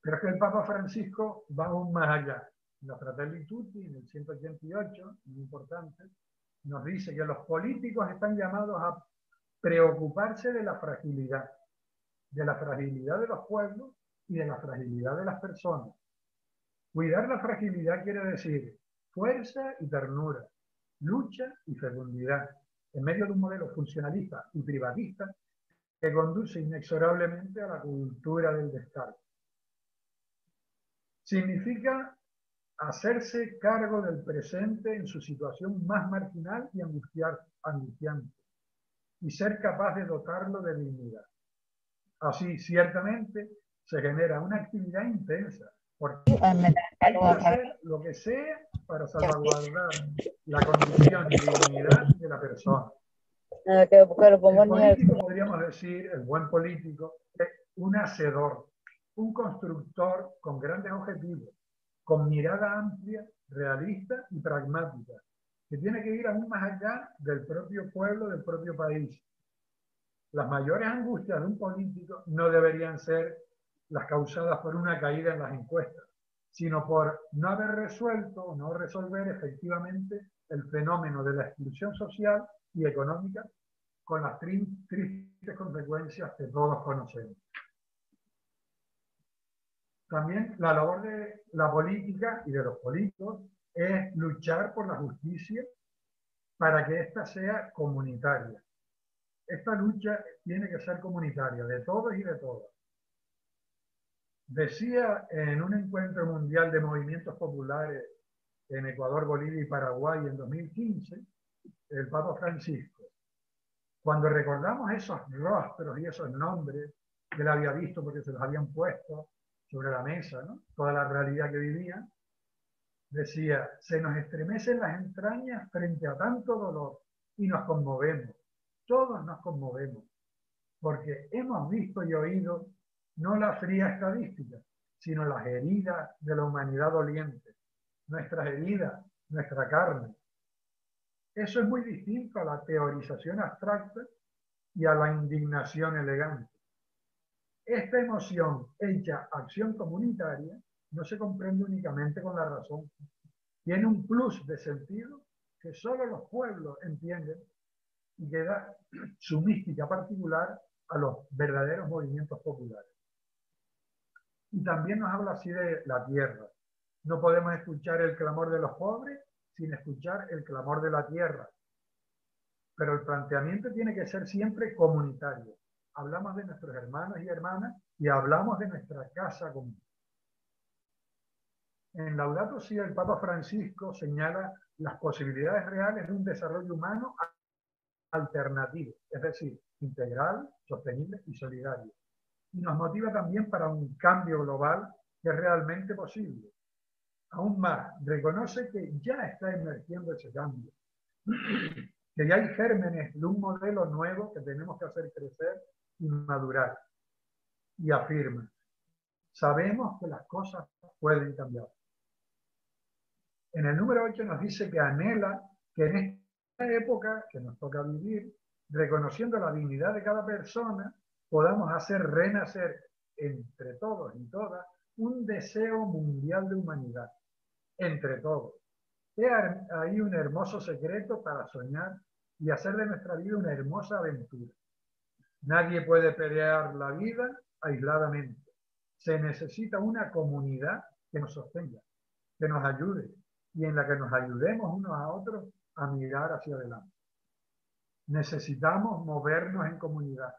Pero es que el Papa Francisco va aún más allá. En la Fratelli Tutti, en el 188, muy importante, nos dice que los políticos están llamados a preocuparse de la fragilidad de los pueblos y de la fragilidad de las personas. Cuidar la fragilidad quiere decir fuerza y ternura, lucha y fecundidad, en medio de un modelo funcionalista y privatista que conduce inexorablemente a la cultura del descarte. Significa hacerse cargo del presente en su situación más marginal y angustiante, y ser capaz de dotarlo de dignidad. Así, ciertamente, se genera una actividad intensa, porque hay que hacer lo que sea para salvaguardar la condición y dignidad de la persona. El político, podríamos decir, el buen político, es un hacedor, un constructor con grandes objetivos, con mirada amplia, realista y pragmática, que tiene que ir aún más allá del propio pueblo, del propio país. Las mayores angustias de un político no deberían ser las causadas por una caída en las encuestas, sino por no haber resuelto o no resolver efectivamente el fenómeno de la exclusión social y económica, con las tristes consecuencias que todos conocemos. También la labor de la política y de los políticos es luchar por la justicia para que ésta sea comunitaria. Esta lucha tiene que ser comunitaria, de todos y de todas. Decía en un encuentro mundial de movimientos populares en Ecuador, Bolivia y Paraguay en 2015, el Papa Francisco, cuando recordamos esos rostros y esos nombres que él había visto porque se los habían puesto sobre la mesa, ¿no? Toda la realidad que vivían, decía, se nos estremecen las entrañas frente a tanto dolor y nos conmovemos, todos nos conmovemos, porque hemos visto y oído no la fría estadística, sino las heridas de la humanidad doliente, nuestras heridas, nuestra carne. Eso es muy distinto a la teorización abstracta y a la indignación elegante. Esta emoción hecha acción comunitaria no se comprende únicamente con la razón. Tiene un plus de sentido que solo los pueblos entienden y que da su mística particular a los verdaderos movimientos populares. Y también nos habla así de la tierra. No podemos escuchar el clamor de los pobres sin escuchar el clamor de la tierra. Pero el planteamiento tiene que ser siempre comunitario. Hablamos de nuestros hermanos y hermanas y hablamos de nuestra casa común. En Laudato Si, el Papa Francisco señala las posibilidades reales de un desarrollo humano alternativo, es decir, integral, sostenible y solidario. Y nos motiva también para un cambio global que es realmente posible. Aún más, reconoce que ya está emergiendo ese cambio, que ya hay gérmenes de un modelo nuevo que tenemos que hacer crecer y madurar. Y afirma, sabemos que las cosas pueden cambiar. En el número 8 nos dice que anhela que en esta época que nos toca vivir, reconociendo la dignidad de cada persona, podamos hacer renacer entre todos y todas un deseo mundial de humanidad, entre todos. He ahí un hermoso secreto para soñar y hacer de nuestra vida una hermosa aventura. Nadie puede pelear la vida aisladamente. Se necesita una comunidad que nos sostenga, que nos ayude y en la que nos ayudemos unos a otros a mirar hacia adelante. Necesitamos movernos en comunidad.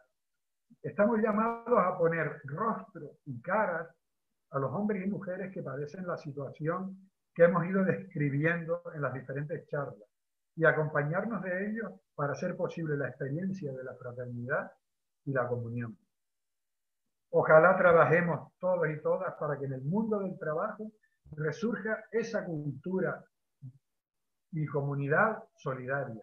Estamos llamados a poner rostro y caras a los hombres y mujeres que padecen la situación que hemos ido describiendo en las diferentes charlas y acompañarnos de ellos para hacer posible la experiencia de la fraternidad y la comunión. Ojalá trabajemos todos y todas para que en el mundo del trabajo resurja esa cultura y comunidad solidaria,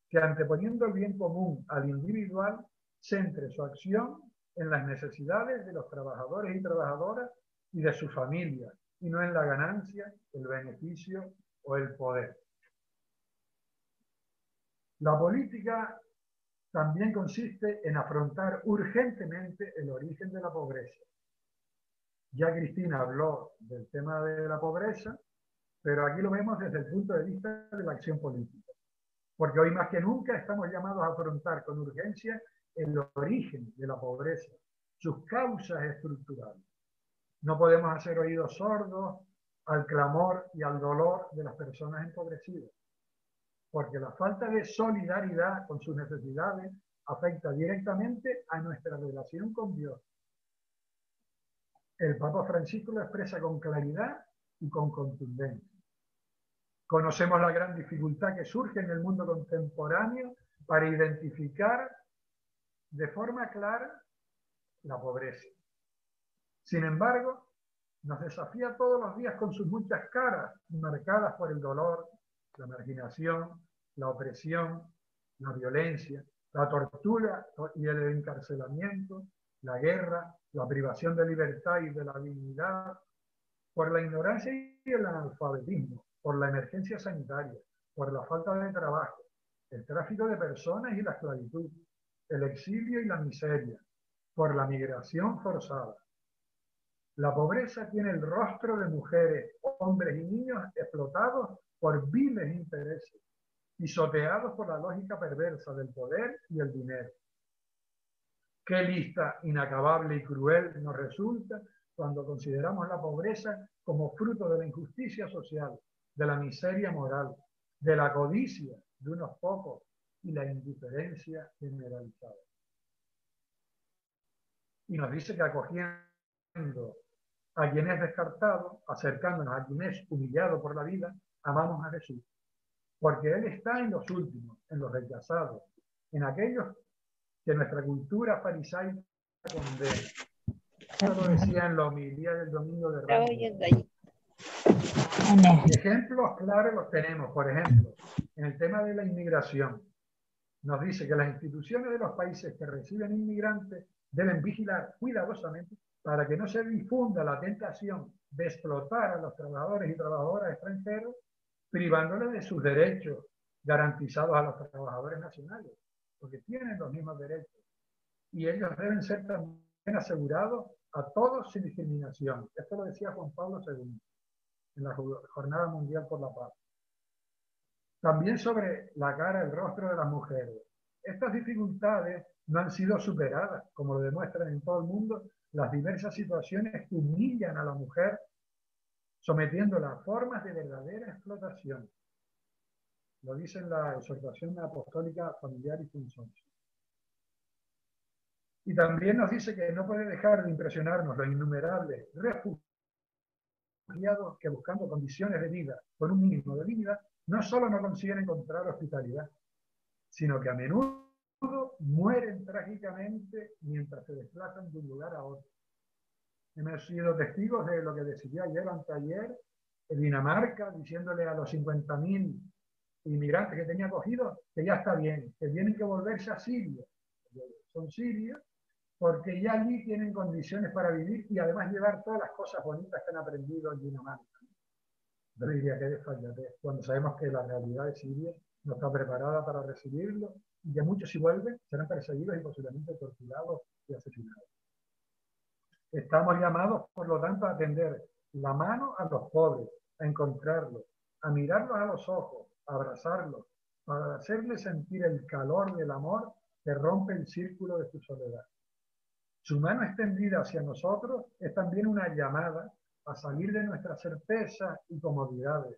que anteponiendo el bien común al individual, centre su acción en las necesidades de los trabajadores y trabajadoras y de su familia, y no en la ganancia, el beneficio o el poder. La política también consiste en afrontar urgentemente el origen de la pobreza. Ya Cristina habló del tema de la pobreza, pero aquí lo vemos desde el punto de vista de la acción política. Porque hoy más que nunca estamos llamados a afrontar con urgencia el origen de la pobreza, sus causas estructurales. No podemos hacer oídos sordos al clamor y al dolor de las personas empobrecidas, porque la falta de solidaridad con sus necesidades afecta directamente a nuestra relación con Dios. El Papa Francisco lo expresa con claridad y con contundencia. Conocemos la gran dificultad que surge en el mundo contemporáneo para identificar de forma clara la pobreza. Sin embargo, nos desafía todos los días con sus muchas caras, marcadas por el dolor, la marginación, la opresión, la violencia, la tortura y el encarcelamiento, la guerra, la privación de libertad y de la dignidad, por la ignorancia y el analfabetismo, por la emergencia sanitaria, por la falta de trabajo, el tráfico de personas y la esclavitud, el exilio y la miseria, por la migración forzada. La pobreza tiene el rostro de mujeres, hombres y niños explotados por viles intereses, pisoteados por la lógica perversa del poder y el dinero. Qué lista inacabable y cruel nos resulta cuando consideramos la pobreza como fruto de la injusticia social, de la miseria moral, de la codicia de unos pocos y la indiferencia generalizada. Y nos dice que acogiendo a quien es descartado, acercándonos a quien es humillado por la vida, amamos a Jesús. Porque Él está en los últimos, en los rechazados, en aquellos que nuestra cultura farisaica condena. Esto lo decía en la homilía del domingo de Ramos. Ejemplos claros los tenemos, por ejemplo, en el tema de la inmigración. Nos dice que las instituciones de los países que reciben inmigrantes deben vigilar cuidadosamente para que no se difunda la tentación de explotar a los trabajadores y trabajadoras extranjeros, privándoles de sus derechos garantizados a los trabajadores nacionales, porque tienen los mismos derechos. Y ellos deben ser también asegurados a todos sin discriminación. Esto lo decía Juan Pablo II en la Jornada Mundial por la Paz. También sobre la cara, el rostro de las mujeres. Estas dificultades no han sido superadas, como lo demuestran en todo el mundo las diversas situaciones que humillan a la mujer, sometiéndola a formas de verdadera explotación. Lo dice en la exhortación apostólica familiar y funcional. Y también nos dice que no puede dejar de impresionarnos los innumerables refugiados que, buscando condiciones de vida con un mínimo de dignidad, no solo no consiguen encontrar hospitalidad, sino que a menudo mueren trágicamente mientras se desplazan de un lugar a otro. Hemos sido testigos de lo que decía ayer, anteayer, en Dinamarca, diciéndole a los 50.000 inmigrantes que tenía acogidos que ya está bien, que tienen que volverse a Siria. Son sirios porque ya allí tienen condiciones para vivir y además llevar todas las cosas bonitas que han aprendido en Dinamarca. Yo diría que desfallate, cuando sabemos que la realidad de Siria no está preparada para recibirlo y que muchos, si vuelven, serán perseguidos y posiblemente torturados y asesinados. Estamos llamados, por lo tanto, a tender la mano a los pobres, a encontrarlos, a mirarlos a los ojos, a abrazarlos, para hacerles sentir el calor del amor que rompe el círculo de su soledad. Su mano extendida hacia nosotros es también una llamada a salir de nuestras certezas y comodidades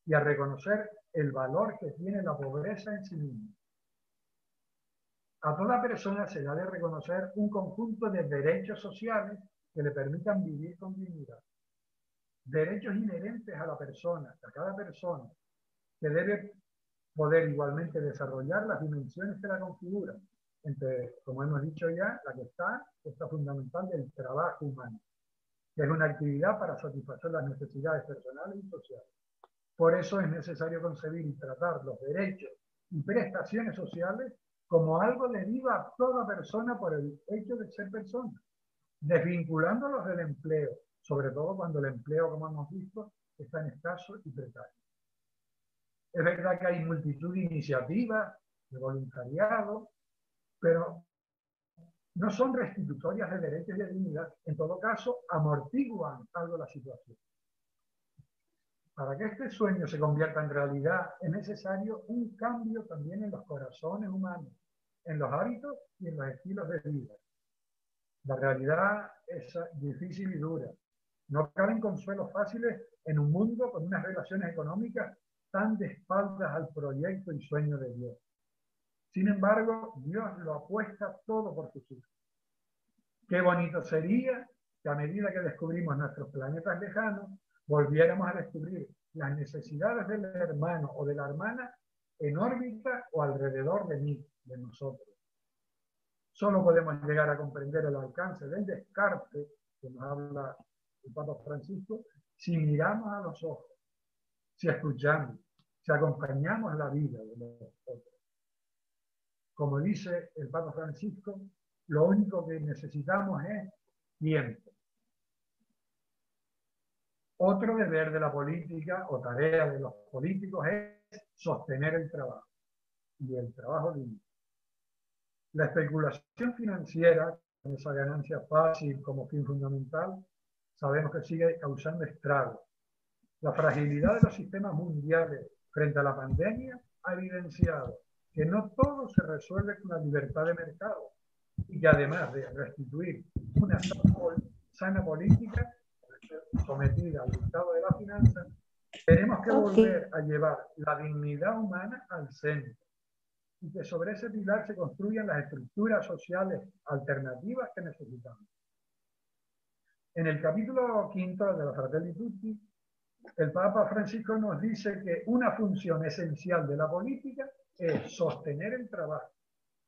y a reconocer el valor que tiene la pobreza en sí misma. A toda persona se le ha de reconocer un conjunto de derechos sociales que le permitan vivir con dignidad. Derechos inherentes a la persona, a cada persona, que debe poder igualmente desarrollar las dimensiones que la configuran, entre, como hemos dicho ya, la que está fundamental del trabajo humano, que es una actividad para satisfacer las necesidades personales y sociales. Por eso es necesario concebir y tratar los derechos y prestaciones sociales como algo debido a toda persona por el hecho de ser persona, desvinculándolos del empleo, sobre todo cuando el empleo, como hemos visto, está en escaso y precario. Es verdad que hay multitud de iniciativas, de voluntariado, pero no son restitutorias de derechos y de dignidad. En todo caso, amortiguan algo la situación. Para que este sueño se convierta en realidad, es necesario un cambio también en los corazones humanos, en los hábitos y en los estilos de vida. La realidad es difícil y dura. No caben consuelos fáciles en un mundo con unas relaciones económicas tan de espaldas al proyecto y sueño de Dios. Sin embargo, Dios lo apuesta todo por sus hijos. Qué bonito sería que a medida que descubrimos nuestros planetas lejanos, volviéramos a descubrir las necesidades del hermano o de la hermana en órbita o alrededor de mí, de nosotros. Solo podemos llegar a comprender el alcance del descarte que nos habla el Papa Francisco si miramos a los ojos, si escuchamos, si acompañamos la vida de los otros. Como dice el Papa Francisco, lo único que necesitamos es tiempo. Otro deber de la política o tarea de los políticos es sostener el trabajo y el trabajo digno. La especulación financiera, con esa ganancia fácil como fin fundamental, sabemos que sigue causando estragos. La fragilidad de los sistemas mundiales frente a la pandemia ha evidenciado que no todo se resuelve con la libertad de mercado y que además de restituir una sana política sometida al dictado de la finanza, tenemos que volver a llevar la dignidad humana al centro y que sobre ese pilar se construyan las estructuras sociales alternativas que necesitamos. En el capítulo 5 de la Fratelli Tutti, el Papa Francisco nos dice que una función esencial de la política es sostener el trabajo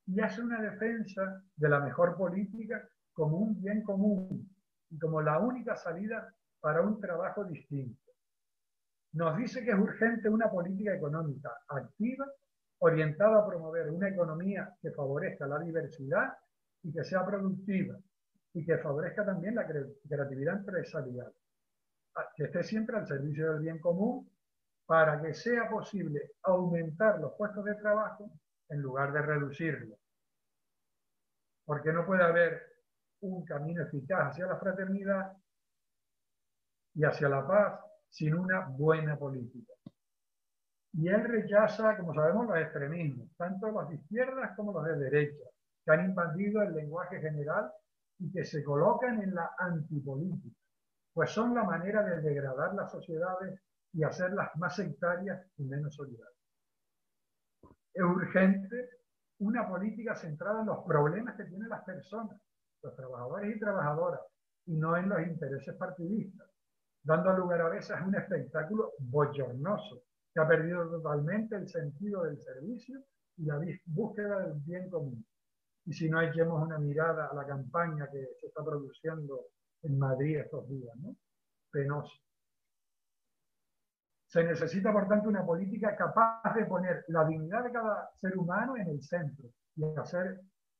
y hace una defensa de la mejor política como un bien común y como la única salida para un trabajo distinto. Nos dice que es urgente una política económica activa, orientada a promover una economía que favorezca la diversidad y que sea productiva y que favorezca también la creatividad empresarial, que esté siempre al servicio del bien común para que sea posible aumentar los puestos de trabajo en lugar de reducirlos. Porque no puede haber un camino eficaz hacia la fraternidad y hacia la paz sin una buena política. Y él rechaza, como sabemos, los extremismos, tanto los de izquierdas como los de derecha, que han invadido el lenguaje general y que se colocan en la antipolítica, pues son la manera de degradar las sociedades y hacerlas más sectarias y menos solidarias. Es urgente una política centrada en los problemas que tienen las personas, los trabajadores y trabajadoras, y no en los intereses partidistas, dando lugar a veces a un espectáculo bochornoso que ha perdido totalmente el sentido del servicio y la búsqueda del bien común. Y si no, echemos una mirada a la campaña que se está produciendo en Madrid estos días, ¿no? Penoso. Se necesita, por tanto, una política capaz de poner la dignidad de cada ser humano en el centro y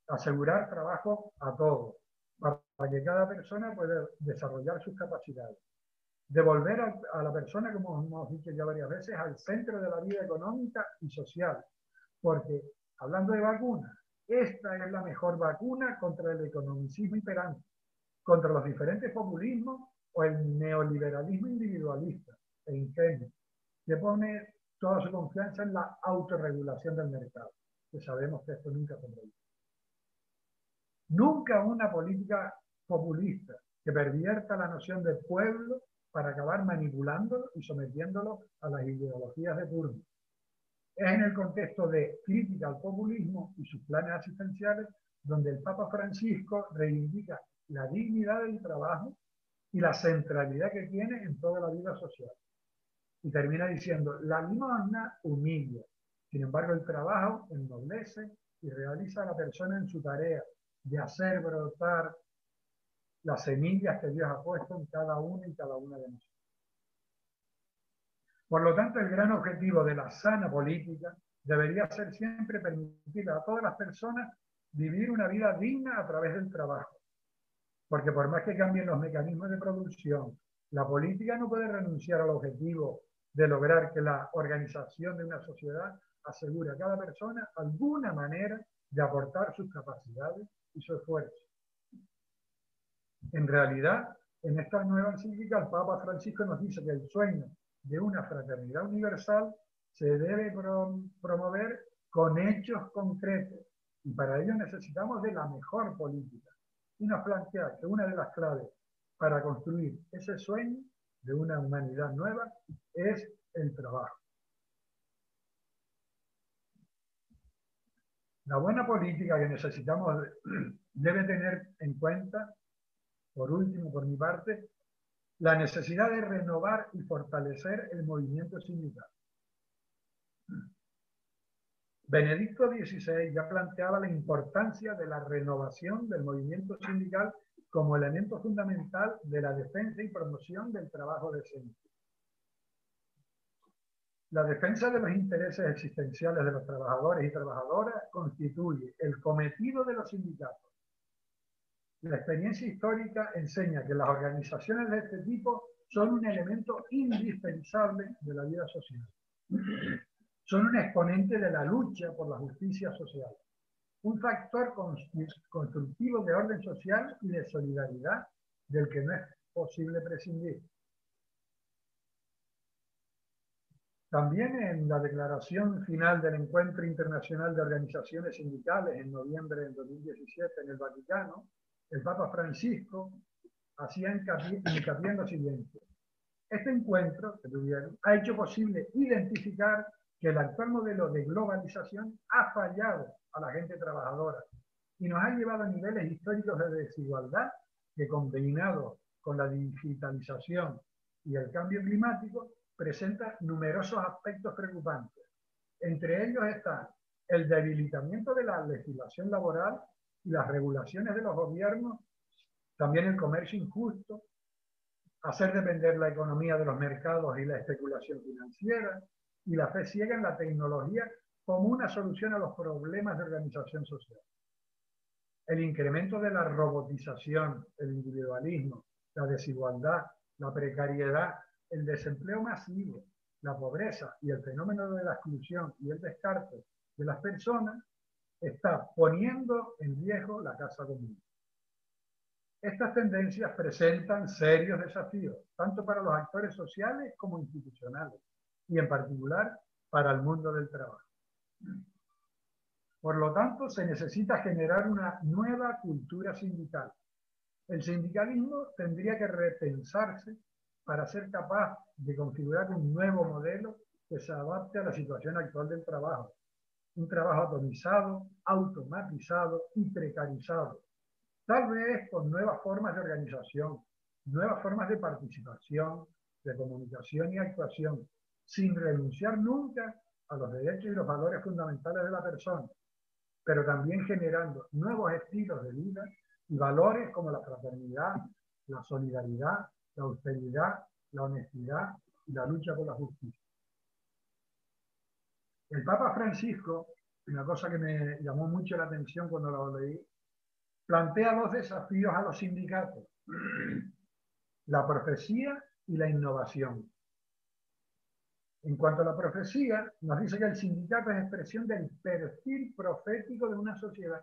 asegurar trabajo a todos, para que cada persona pueda desarrollar sus capacidades. Devolver a la persona, como hemos dicho ya varias veces, al centro de la vida económica y social. Porque, hablando de vacunas, esta es la mejor vacuna contra el economicismo imperante, contra los diferentes populismos o el neoliberalismo individualista e ingenuo, que pone toda su confianza en la autorregulación del mercado, que sabemos que esto nunca se produce. Nunca una política populista que pervierta la noción de pueblo para acabar manipulándolo y sometiéndolo a las ideologías de turno. Es en el contexto de crítica al populismo y sus planes asistenciales donde el Papa Francisco reivindica la dignidad del trabajo y la centralidad que tiene en toda la vida social. Y termina diciendo, la limosna humilla, sin embargo el trabajo ennoblece y realiza a la persona en su tarea de hacer brotar las semillas que Dios ha puesto en cada uno y cada una de nosotros. Por lo tanto, el gran objetivo de la sana política debería ser siempre permitir a todas las personas vivir una vida digna a través del trabajo. Porque por más que cambien los mecanismos de producción, la política no puede renunciar al objetivo de lograr que la organización de una sociedad asegure a cada persona alguna manera de aportar sus capacidades y su esfuerzo. En realidad, en esta nueva encíclica, el Papa Francisco nos dice que el sueño de una fraternidad universal se debe promover con hechos concretos y para ello necesitamos de la mejor política. Y nos plantea que una de las claves para construir ese sueño de una humanidad nueva es el trabajo. La buena política que necesitamos debe tener en cuenta, por último, por mi parte, la necesidad de renovar y fortalecer el movimiento sindical. Benedicto XVI ya planteaba la importancia de la renovación del movimiento sindical como elemento fundamental de la defensa y promoción del trabajo decente. La defensa de los intereses existenciales de los trabajadores y trabajadoras constituye el cometido de los sindicatos. La experiencia histórica enseña que las organizaciones de este tipo son un elemento indispensable de la vida social. Son un exponente de la lucha por la justicia social, un factor constructivo de orden social y de solidaridad del que no es posible prescindir. También en la declaración final del Encuentro Internacional de Organizaciones Sindicales en noviembre del 2017 en el Vaticano, el Papa Francisco hacía hincapié en lo siguiente. Este encuentro que tuvieron ha hecho posible identificar que el actual modelo de globalización ha fallado a la gente trabajadora y nos ha llevado a niveles históricos de desigualdad que, combinado con la digitalización y el cambio climático, presenta numerosos aspectos preocupantes. Entre ellos está el debilitamiento de la legislación laboral y las regulaciones de los gobiernos, también el comercio injusto, hacer depender la economía de los mercados y la especulación financiera, y la fe ciega en la tecnología como una solución a los problemas de organización social. El incremento de la robotización, el individualismo, la desigualdad, la precariedad, el desempleo masivo, la pobreza y el fenómeno de la exclusión y el descarte de las personas está poniendo en riesgo la casa común. Estas tendencias presentan serios desafíos, tanto para los actores sociales como institucionales, y en particular para el mundo del trabajo. Por lo tanto, se necesita generar una nueva cultura sindical. El sindicalismo tendría que repensarse para ser capaz de configurar un nuevo modelo que se adapte a la situación actual del trabajo. Un trabajo atomizado, automatizado y precarizado. Tal vez con nuevas formas de organización, nuevas formas de participación, de comunicación y actuación, sin renunciar nunca a los derechos y los valores fundamentales de la persona, pero también generando nuevos estilos de vida y valores como la fraternidad, la solidaridad, la austeridad, la honestidad y la lucha por la justicia. El Papa Francisco, una cosa que me llamó mucho la atención cuando lo leí, plantea dos desafíos a los sindicatos: la profecía y la innovación. En cuanto a la profecía, nos dice que el sindicato es expresión del perfil profético de una sociedad.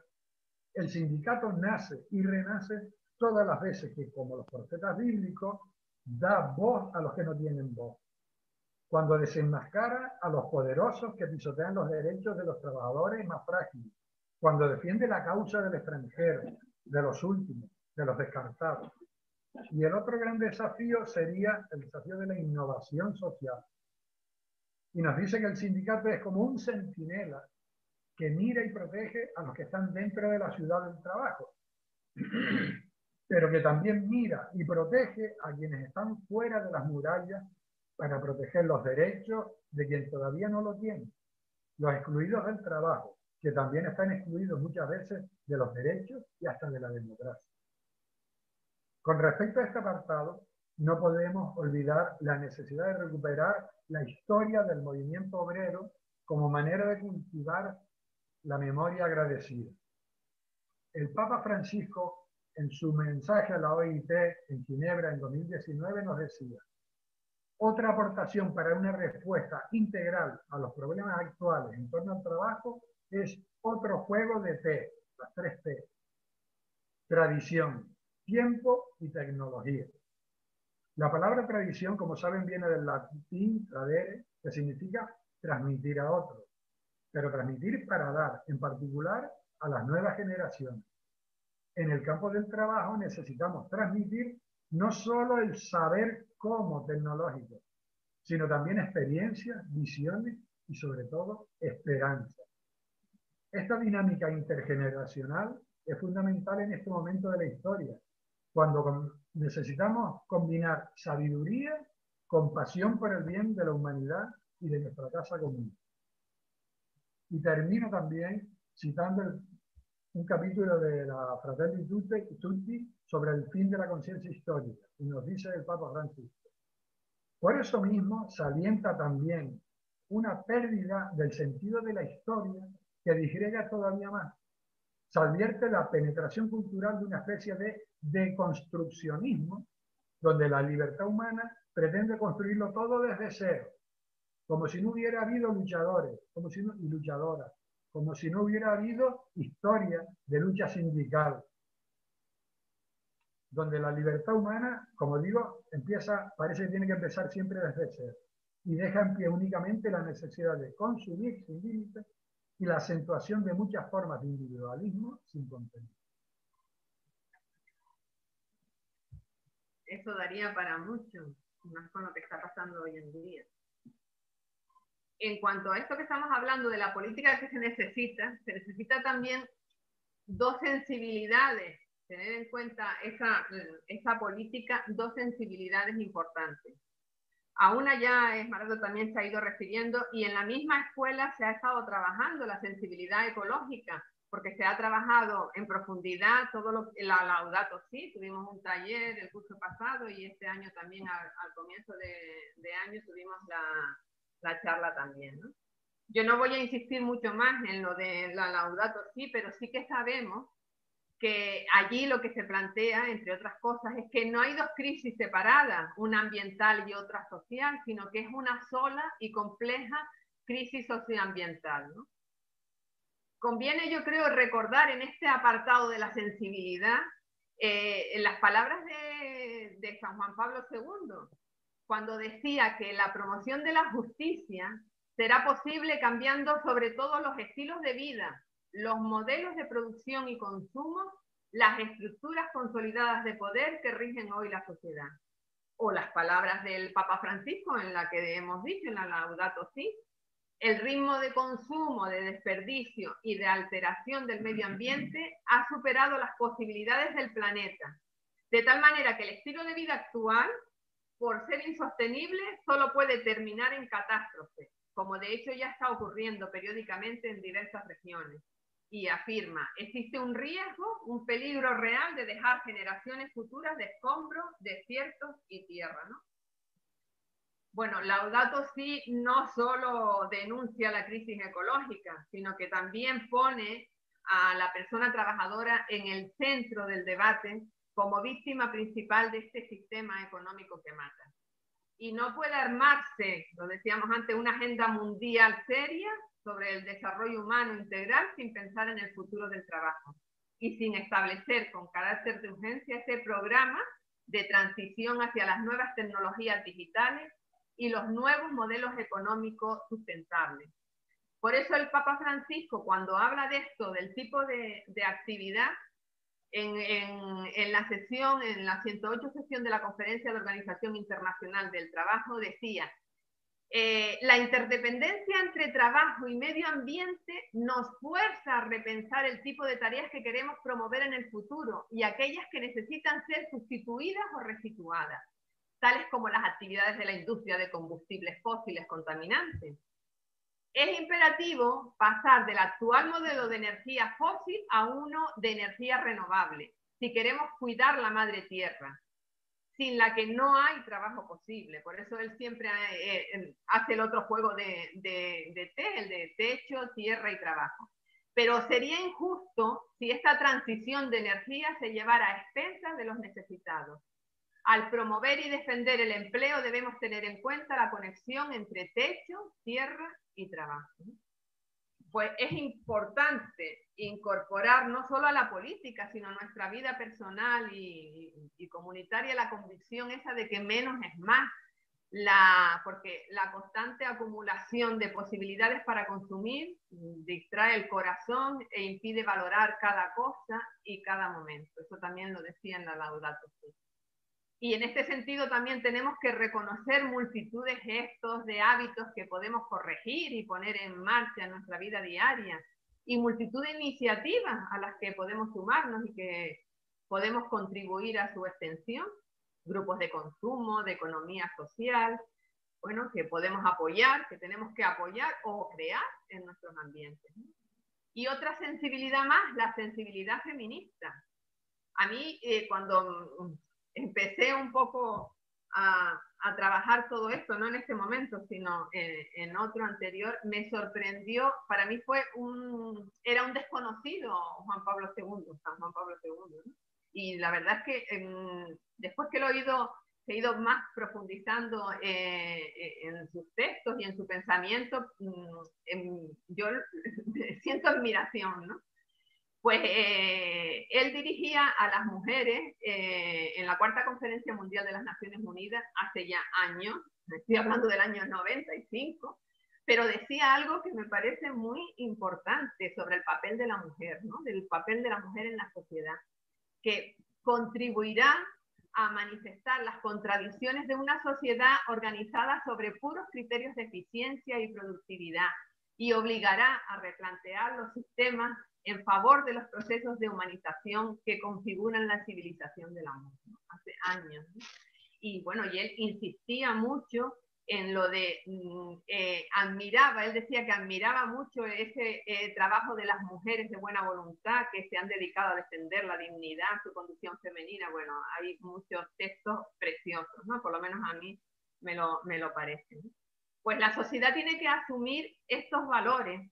El sindicato nace y renace todas las veces que, como los profetas bíblicos, da voz a los que no tienen voz. Cuando desenmascara a los poderosos que pisotean los derechos de los trabajadores más frágiles. Cuando defiende la causa del extranjero, de los últimos, de los descartados. Y el otro gran desafío sería el desafío de la innovación social. Y nos dice que el sindicato es como un centinela que mira y protege a los que están dentro de la ciudad del trabajo, pero que también mira y protege a quienes están fuera de las murallas para proteger los derechos de quien todavía no lo tiene, los excluidos del trabajo, que también están excluidos muchas veces de los derechos y hasta de la democracia. Con respecto a este apartado, no podemos olvidar la necesidad de recuperar la historia del movimiento obrero como manera de cultivar la memoria agradecida. El Papa Francisco, en su mensaje a la OIT en Ginebra en 2019, nos decía: otra aportación para una respuesta integral a los problemas actuales en torno al trabajo es otro juego de T, las 3 T: tradición, tiempo y tecnología. La palabra tradición, como saben, viene del latín tradere, que significa transmitir a otros, pero transmitir para dar, en particular a las nuevas generaciones. En el campo del trabajo necesitamos transmitir no solo el saber cómo tecnológico, sino también experiencias, visiones y sobre todo esperanza. Esta dinámica intergeneracional es fundamental en este momento de la historia, cuando necesitamos combinar sabiduría con pasión por el bien de la humanidad y de nuestra casa común. Y termino también citando un capítulo de la Fratelli Tutti sobre el fin de la conciencia histórica, y nos dice el Papa Francisco: por eso mismo se alienta también una pérdida del sentido de la historia que disgrega todavía más. Se advierte la penetración cultural de una especie de deconstruccionismo, donde la libertad humana pretende construirlo todo desde cero, como si no hubiera habido luchadores y luchadoras, como si no hubiera habido historia de lucha sindical, donde la libertad humana, como digo, parece que tiene que empezar siempre desde cero, y deja en pie únicamente la necesidad de consumir sin límites y la acentuación de muchas formas de individualismo sin contenido. Eso daría para mucho, más con lo que está pasando hoy en día. En cuanto a esto que estamos hablando de la política que se necesita también dos sensibilidades, tener en cuenta esa política, dos sensibilidades importantes. A una ya Esmeralda también se ha ido refiriendo, y en la misma escuela se ha estado trabajando la sensibilidad ecológica, porque se ha trabajado en profundidad la Laudato Si. Tuvimos un taller el curso pasado, y este año también al comienzo de año tuvimos la charla también, ¿no? Yo no voy a insistir mucho más en lo de la Laudato Si, pero sí que sabemos que allí lo que se plantea, entre otras cosas, es que no hay dos crisis separadas, una ambiental y otra social, sino que es una sola y compleja crisis socioambiental, ¿no? Conviene, yo creo, recordar en este apartado de la sensibilidad en las palabras de San Juan Pablo II, cuando decía que la promoción de la justicia será posible cambiando sobre todo los estilos de vida, los modelos de producción y consumo, las estructuras consolidadas de poder que rigen hoy la sociedad. O las palabras del Papa Francisco, en la que hemos dicho, en la Laudato Si: el ritmo de consumo, de desperdicio y de alteración del medio ambiente ha superado las posibilidades del planeta, de tal manera que el estilo de vida actual, por ser insostenible, solo puede terminar en catástrofe, como de hecho ya está ocurriendo periódicamente en diversas regiones. Y afirma: existe un riesgo, un peligro real de dejar generaciones futuras de escombros, desiertos y tierra, ¿no? Bueno, Laudato Si no solo denuncia la crisis ecológica, sino que también pone a la persona trabajadora en el centro del debate como víctima principal de este sistema económico que mata. Y no puede armarse, lo decíamos antes, una agenda mundial seria sobre el desarrollo humano integral sin pensar en el futuro del trabajo y sin establecer con carácter de urgencia ese programa de transición hacia las nuevas tecnologías digitales y los nuevos modelos económicos sustentables. Por eso el Papa Francisco, cuando habla de esto, del tipo de actividad, en la sesión, en la 108 sesión de la Conferencia de Organización Internacional del Trabajo, decía: la interdependencia entre trabajo y medio ambiente nos fuerza a repensar el tipo de tareas que queremos promover en el futuro y aquellas que necesitan ser sustituidas o resituadas, tales como las actividades de la industria de combustibles fósiles contaminantes. Es imperativo pasar del actual modelo de energía fósil a uno de energía renovable, si queremos cuidar la madre tierra, sin la que no hay trabajo posible. Por eso él siempre hace el otro juego de T, el de techo, tierra y trabajo. Pero sería injusto si esta transición de energía se llevara a expensas de los necesitados. Al promover y defender el empleo debemos tener en cuenta la conexión entre techo, tierra y trabajo. Pues es importante incorporar no solo a la política, sino a nuestra vida personal y comunitaria la convicción esa de que menos es más, porque la constante acumulación de posibilidades para consumir distrae el corazón e impide valorar cada cosa y cada momento. Eso también lo decía en la Laudato Si. Y en este sentido también tenemos que reconocer multitud de gestos, de hábitos que podemos corregir y poner en marcha en nuestra vida diaria, y multitud de iniciativas a las que podemos sumarnos y que podemos contribuir a su extensión, grupos de consumo, de economía social, bueno, que podemos apoyar, que tenemos que apoyar o crear en nuestros ambientes. Y otra sensibilidad más, la sensibilidad feminista. A mí, cuando empecé un poco a trabajar todo esto, no en este momento, sino en otro anterior, me sorprendió, para mí era un desconocido Juan Pablo II, San Juan Pablo II, ¿no? Y la verdad es que después que lo he ido más profundizando en sus textos y en su pensamiento, yo siento admiración, ¿no? Pues él dirigía a las mujeres en la Cuarta Conferencia Mundial de las Naciones Unidas hace ya años, estoy hablando del año 95, pero decía algo que me parece muy importante sobre el papel de la mujer, ¿no? Del papel de la mujer en la sociedad, que contribuirá a manifestar las contradicciones de una sociedad organizada sobre puros criterios de eficiencia y productividad y obligará a replantear los sistemas en favor de los procesos de humanización que configuran la civilización del amor, ¿no? Hace años, ¿no? Y bueno, y él insistía mucho en lo de, él decía que admiraba mucho ese trabajo de las mujeres de buena voluntad que se han dedicado a defender la dignidad, su condición femenina. Bueno, hay muchos textos preciosos, ¿no? Por lo menos a mí me lo parece, ¿no? Pues la sociedad tiene que asumir estos valores,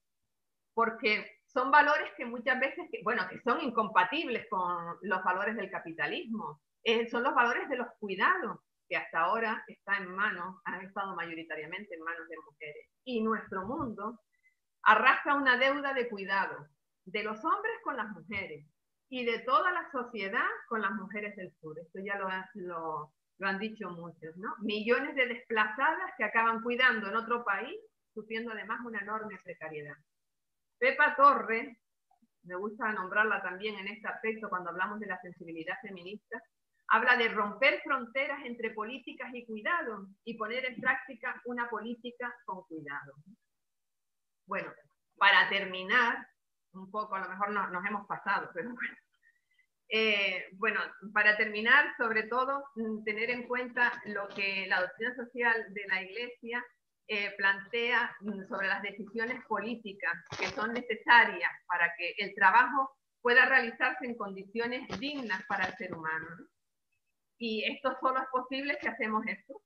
porque son valores que muchas veces, que son incompatibles con los valores del capitalismo. Son los valores de los cuidados, que hasta ahora han estado mayoritariamente en manos de mujeres. Y nuestro mundo arrastra una deuda de cuidado de los hombres con las mujeres y de toda la sociedad con las mujeres del sur. Esto ya lo han dicho muchos, ¿no? Millones de desplazadas que acaban cuidando en otro país, sufriendo además una enorme precariedad. Pepa Torre, me gusta nombrarla también en este aspecto cuando hablamos de la sensibilidad feminista, habla de romper fronteras entre políticas y cuidado y poner en práctica una política con cuidado. Bueno, para terminar, un poco, a lo mejor nos hemos pasado, pero bueno, para terminar, sobre todo, tener en cuenta lo que la doctrina social de la Iglesia plantea sobre las decisiones políticas que son necesarias para que el trabajo pueda realizarse en condiciones dignas para el ser humano, ¿no? Y esto solo es posible si hacemos esto,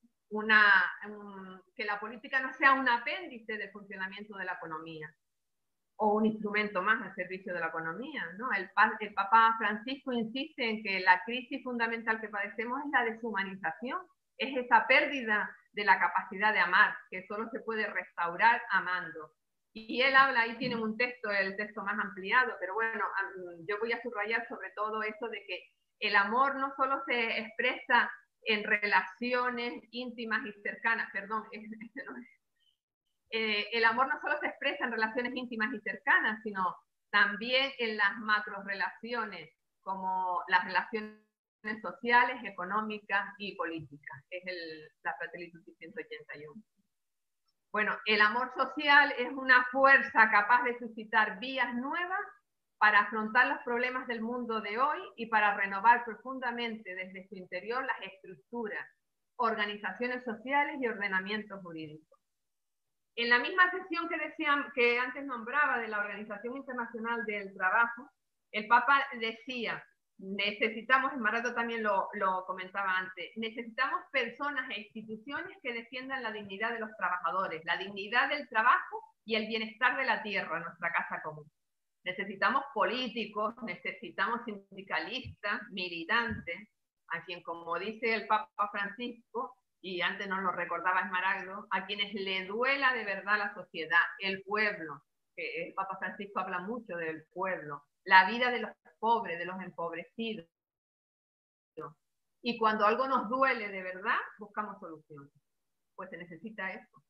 que la política no sea un apéndice del funcionamiento de la economía o un instrumento más al servicio de la economía, ¿no? El Papa Francisco insiste en que la crisis fundamental que padecemos es la deshumanización, es esa pérdida de la capacidad de amar, que solo se puede restaurar amando. Y él habla, ahí tienen un texto, el texto más ampliado, pero bueno, yo voy a subrayar sobre todo eso de que el amor no solo se expresa en relaciones íntimas y cercanas, perdón, el amor no solo se expresa en relaciones íntimas y cercanas, sino también en las macrorelaciones, como las relaciones sociales, económicas y políticas. Es la Fratelli Tutti 181. Bueno, el amor social es una fuerza capaz de suscitar vías nuevas para afrontar los problemas del mundo de hoy y para renovar profundamente desde su interior las estructuras, organizaciones sociales y ordenamientos jurídicos. En la misma sesión que antes nombraba de la Organización Internacional del Trabajo, el Papa decía, necesitamos, Marato también lo comentaba antes, necesitamos personas e instituciones que defiendan la dignidad de los trabajadores, la dignidad del trabajo y el bienestar de la tierra, nuestra casa común. Necesitamos políticos, necesitamos sindicalistas, militantes, a quien, como dice el Papa Francisco, y antes nos lo recordaba Esmaragdo, a quienes le duela de verdad la sociedad, el pueblo, que el Papa Francisco habla mucho del pueblo, la vida de los pobres, de los empobrecidos. Y cuando algo nos duele de verdad, buscamos soluciones. Pues se necesita eso.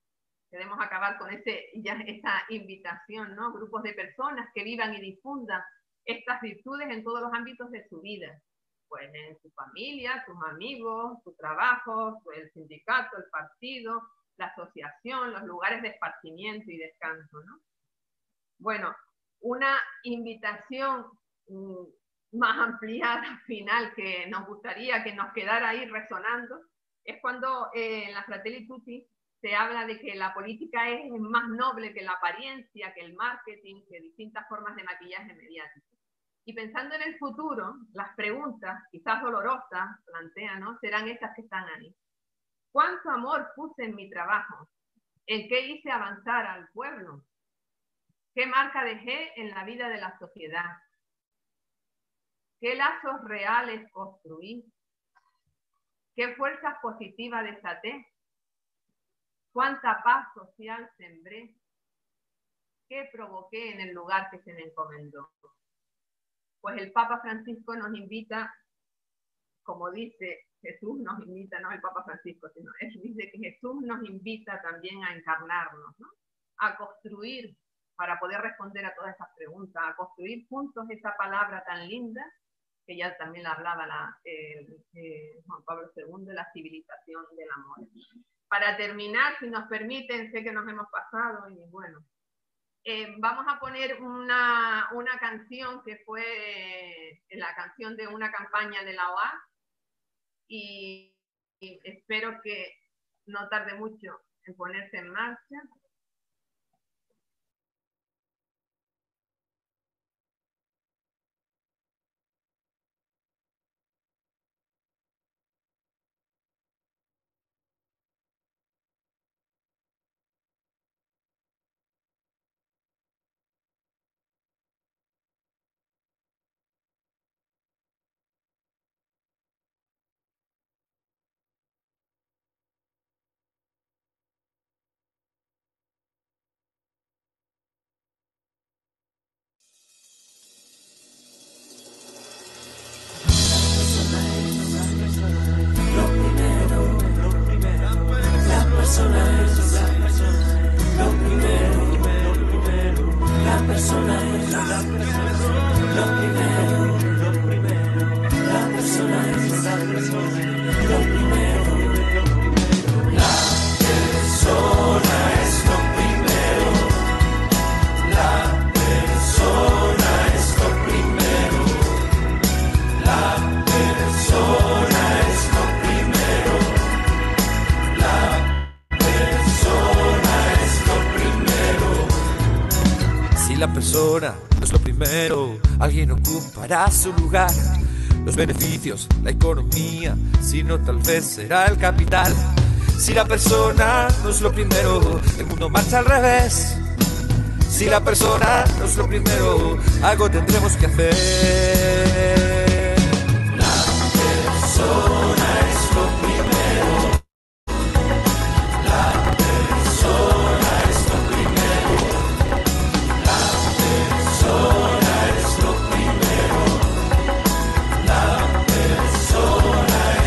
Debemos acabar con esa invitación, ¿no? Grupos de personas que vivan y difundan estas virtudes en todos los ámbitos de su vida. Pues en su familia, sus amigos, su trabajo, el sindicato, el partido, la asociación, los lugares de esparcimiento y descanso, ¿no? Bueno, una invitación más ampliada final que nos gustaría que nos quedara ahí resonando, es cuando en la Fratelli Tutti se habla de que la política es más noble que la apariencia, que el marketing, que distintas formas de maquillaje mediático. Y pensando en el futuro, las preguntas, quizás dolorosas, plantean, ¿no?, serán estas que están ahí. ¿Cuánto amor puse en mi trabajo? ¿En qué hice avanzar al pueblo? ¿Qué marca dejé en la vida de la sociedad? ¿Qué lazos reales construí? ¿Qué fuerzas positivas desaté? ¿Cuánta paz social sembré? ¿Qué provoqué en el lugar que se me encomendó? Pues el Papa Francisco nos invita, como dice Jesús nos invita, no el Papa Francisco, sino él dice que Jesús nos invita también a encarnarnos, ¿no?, a construir, para poder responder a todas esas preguntas, a construir juntos esa palabra tan linda, que ya también la hablaba Juan Pablo II, de la civilización del amor. Para terminar, si nos permiten, sé que nos hemos pasado, y bueno, vamos a poner una canción que fue la canción de una campaña de la OA, y espero que no tarde mucho en ponerse en marcha. La persona no es lo primero, alguien ocupará su lugar. Los beneficios, la economía, si no tal vez será el capital. Si la persona no es lo primero, el mundo marcha al revés. Si la persona no es lo primero, algo tendremos que hacer. La persona es lo primero. La persona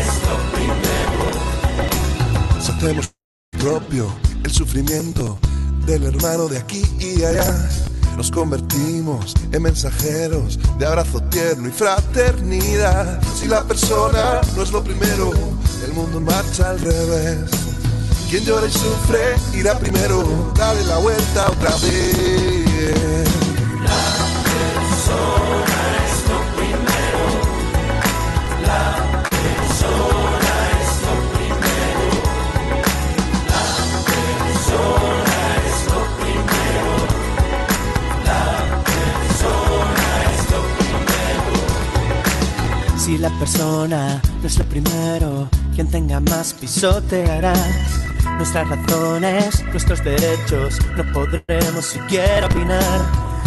es lo primero. Hacemos propio el sufrimiento del hermano de aquí y allá. Nos convertimos en mensajeros de abrazo tierno y fraternidad. Si la persona no es lo primero, el mundo marcha al revés. Quien llora y sufre irá primero, dale la vuelta otra vez. La persona es lo primero. La persona es lo primero. La persona es lo primero. La persona es lo primero. Si la persona no es lo primero, quien tenga más pisoteará nuestras razones, nuestros derechos, no podremos siquiera opinar.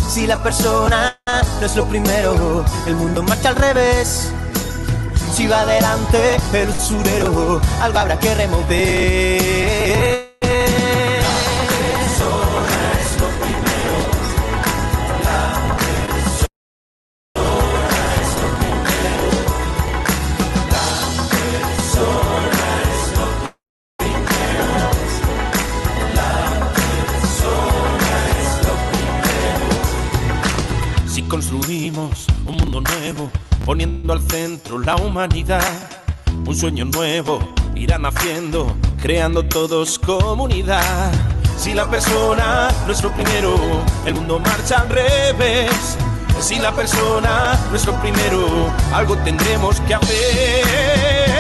Si la persona no es lo primero, el mundo marcha al revés. Si va adelante el usurero, algo habrá que remover. Construimos un mundo nuevo, poniendo al centro la humanidad. Un sueño nuevo irá naciendo, creando todos comunidad. Si la persona no es lo primero, el mundo marcha al revés. Si la persona no es lo primero, algo tendremos que hacer.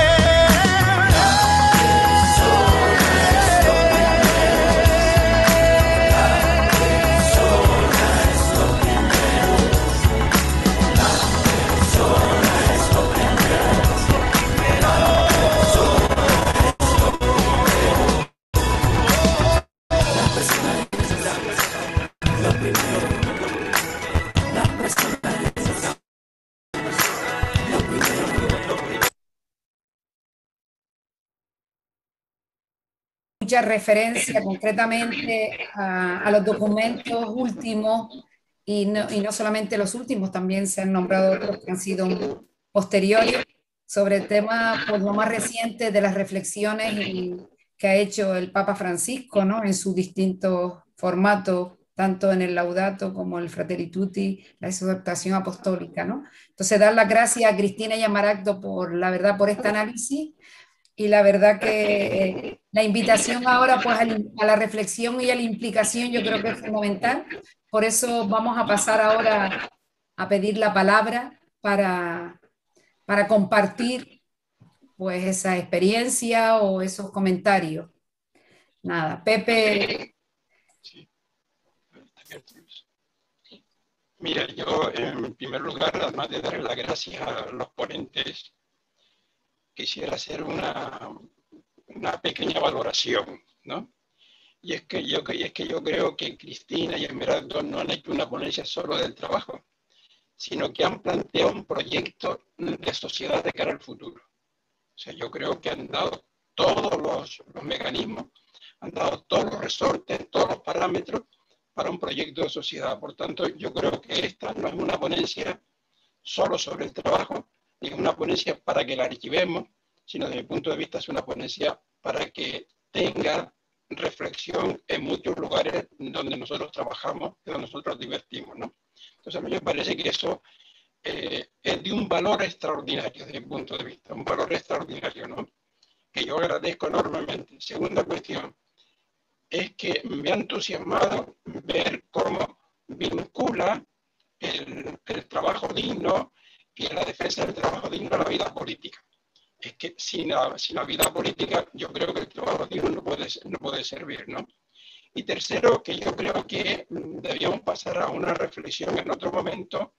Mucha referencia concretamente a los documentos últimos y no solamente los últimos, también se han nombrado otros que han sido posteriores sobre el tema, pues lo más reciente de las reflexiones que ha hecho el Papa Francisco, ¿no? En sus distintos formatos, tanto en el Laudato como el Fratelli Tutti, la exhortación apostólica, ¿no? Entonces, dar las gracias a Cristina y a Maragdo por, la verdad, por este análisis. Y la verdad que la invitación ahora pues a la reflexión y a la implicación yo creo que es fundamental. Por eso vamos a pasar ahora a pedir la palabra para compartir pues esa experiencia o esos comentarios. Nada, Pepe. Mira, yo en primer lugar, además de darle las gracias a los ponentes, quisiera hacer una pequeña valoración, ¿no? Y es que yo creo que Cristina y Esmeralda no han hecho una ponencia solo del trabajo, sino que han planteado un proyecto de sociedad de cara al futuro. O sea, yo creo que han dado todos los mecanismos, han dado todos los resortes, todos los parámetros para un proyecto de sociedad. Por tanto, yo creo que esta no es una ponencia solo sobre el trabajo, ni es una ponencia para que la archivemos, sino desde mi punto de vista es una ponencia para que tenga reflexión en muchos lugares donde nosotros trabajamos, donde nosotros divertimos, ¿no? Entonces a mí me parece que eso es de un valor extraordinario desde mi punto de vista, un valor extraordinario, ¿no? Que yo agradezco enormemente. Segunda cuestión es que me ha entusiasmado ver cómo vincula el trabajo digno y la defensa del trabajo digno a la vida política. Es que sin la vida política yo creo que el trabajo digno no puede servir, ¿no? Y tercero, que yo creo que debíamos pasar a una reflexión en otro momento,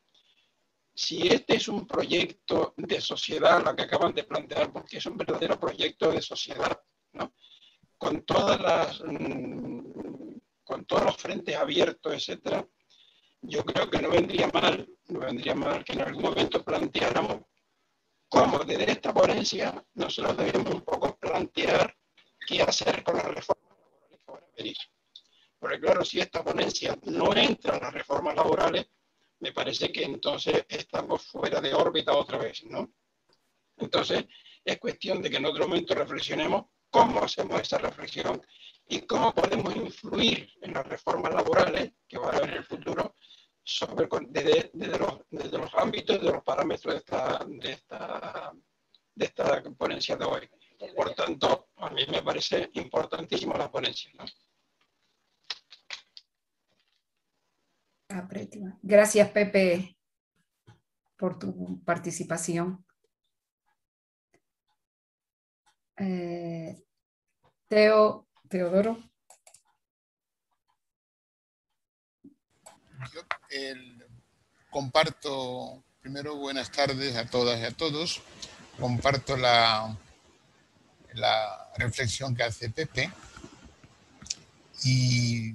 si este es un proyecto de sociedad, lo que acaban de plantear, porque es un verdadero proyecto de sociedad, ¿no? Con todos los frentes abiertos, etcétera, yo creo que no vendría mal que en algún momento planteáramos cómo desde esta ponencia nosotros debemos un poco plantear qué hacer con las reformas laborales que van a venir. Porque claro, si esta ponencia no entra en las reformas laborales, me parece que entonces estamos fuera de órbita otra vez, ¿no? Entonces, es cuestión de que en otro momento reflexionemos cómo hacemos esa reflexión y cómo podemos influir en las reformas laborales que van a haber en el futuro desde los ámbitos, de los parámetros de esta ponencia de hoy. Por tanto, a mí me parece importantísima la ponencia, ¿no? Gracias, Pepe, por tu participación. Teodoro. Yo comparto, primero buenas tardes a todas y a todos, comparto la reflexión que hace Pepe y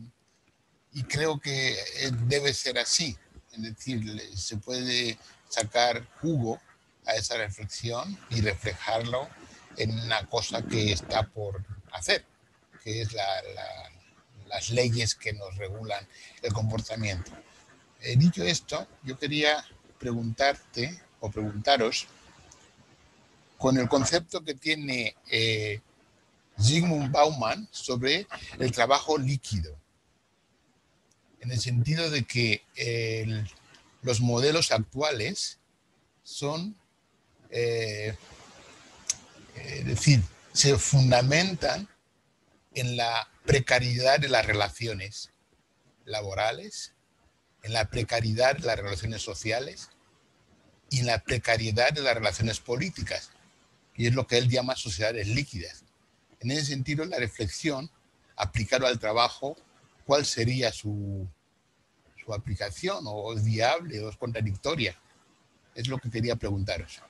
creo que debe ser así, es decir, se puede sacar jugo a esa reflexión y reflejarlo en una cosa que está por hacer, que es las leyes que nos regulan el comportamiento. Dicho esto, yo quería preguntarte o preguntaros con el concepto que tiene Zygmunt Bauman sobre el trabajo líquido, en el sentido de que los modelos actuales son, es decir, se fundamentan en la precariedad de las relaciones laborales, en la precariedad de las relaciones sociales y en la precariedad de las relaciones políticas, y es lo que él llama sociedades líquidas. En ese sentido, la reflexión aplicada al trabajo, ¿cuál sería su aplicación? ¿O es viable o es contradictoria? Es lo que quería preguntaros.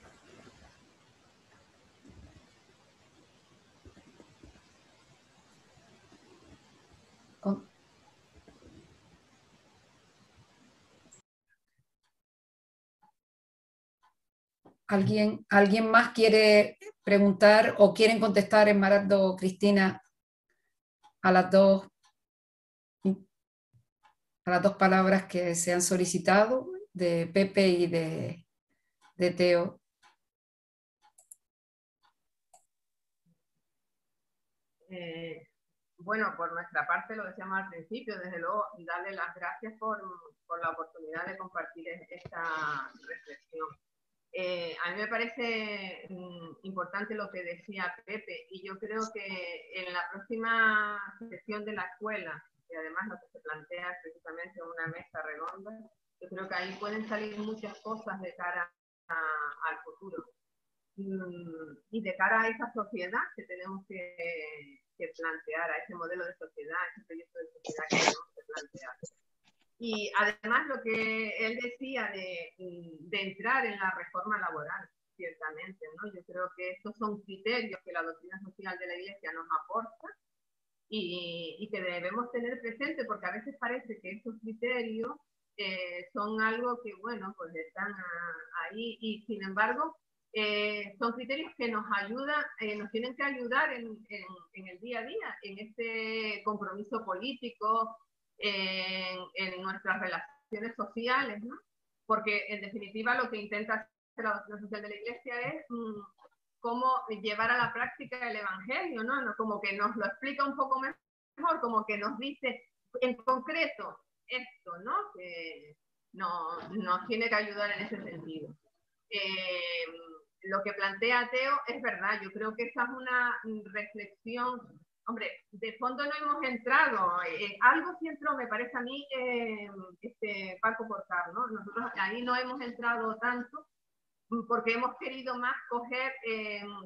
¿Alguien más quiere preguntar o quieren contestar, Esmeralda, Cristina, a las dos palabras que se han solicitado, de Pepe y de Teo? Bueno, por nuestra parte, lo decíamos al principio, desde luego, darle las gracias por la oportunidad de compartir esta reflexión. A mí me parece importante lo que decía Pepe, y yo creo que en la próxima sesión de la escuela, y además lo que se plantea es precisamente una mesa redonda, yo creo que ahí pueden salir muchas cosas de cara al futuro. Y de cara a esa sociedad que tenemos que plantear, a ese modelo de sociedad, a ese proyecto de sociedad que tenemos que plantear. Y además lo que él decía de entrar en la reforma laboral, ciertamente, ¿no? Yo creo que estos son criterios que la doctrina social de la Iglesia nos aporta y que debemos tener presente, porque a veces parece que estos criterios son algo que, bueno, pues están ahí, y sin embargo son criterios que nos ayudan, nos tienen que ayudar en el día a día, en este compromiso político, en nuestras relaciones sociales, ¿no? Porque en definitiva lo que intenta hacer la doctrina social de la Iglesia es cómo llevar a la práctica el Evangelio, ¿no? Como que nos lo explica un poco mejor, como que nos dice en concreto esto, ¿no? Que nos tiene que ayudar en ese sentido. Lo que plantea Teo es verdad, yo creo que esa es una reflexión. Hombre, de fondo no hemos entrado, algo sí entró, me parece a mí, Paco Portar, ¿no? Nosotros ahí no hemos entrado tanto, porque hemos querido más coger,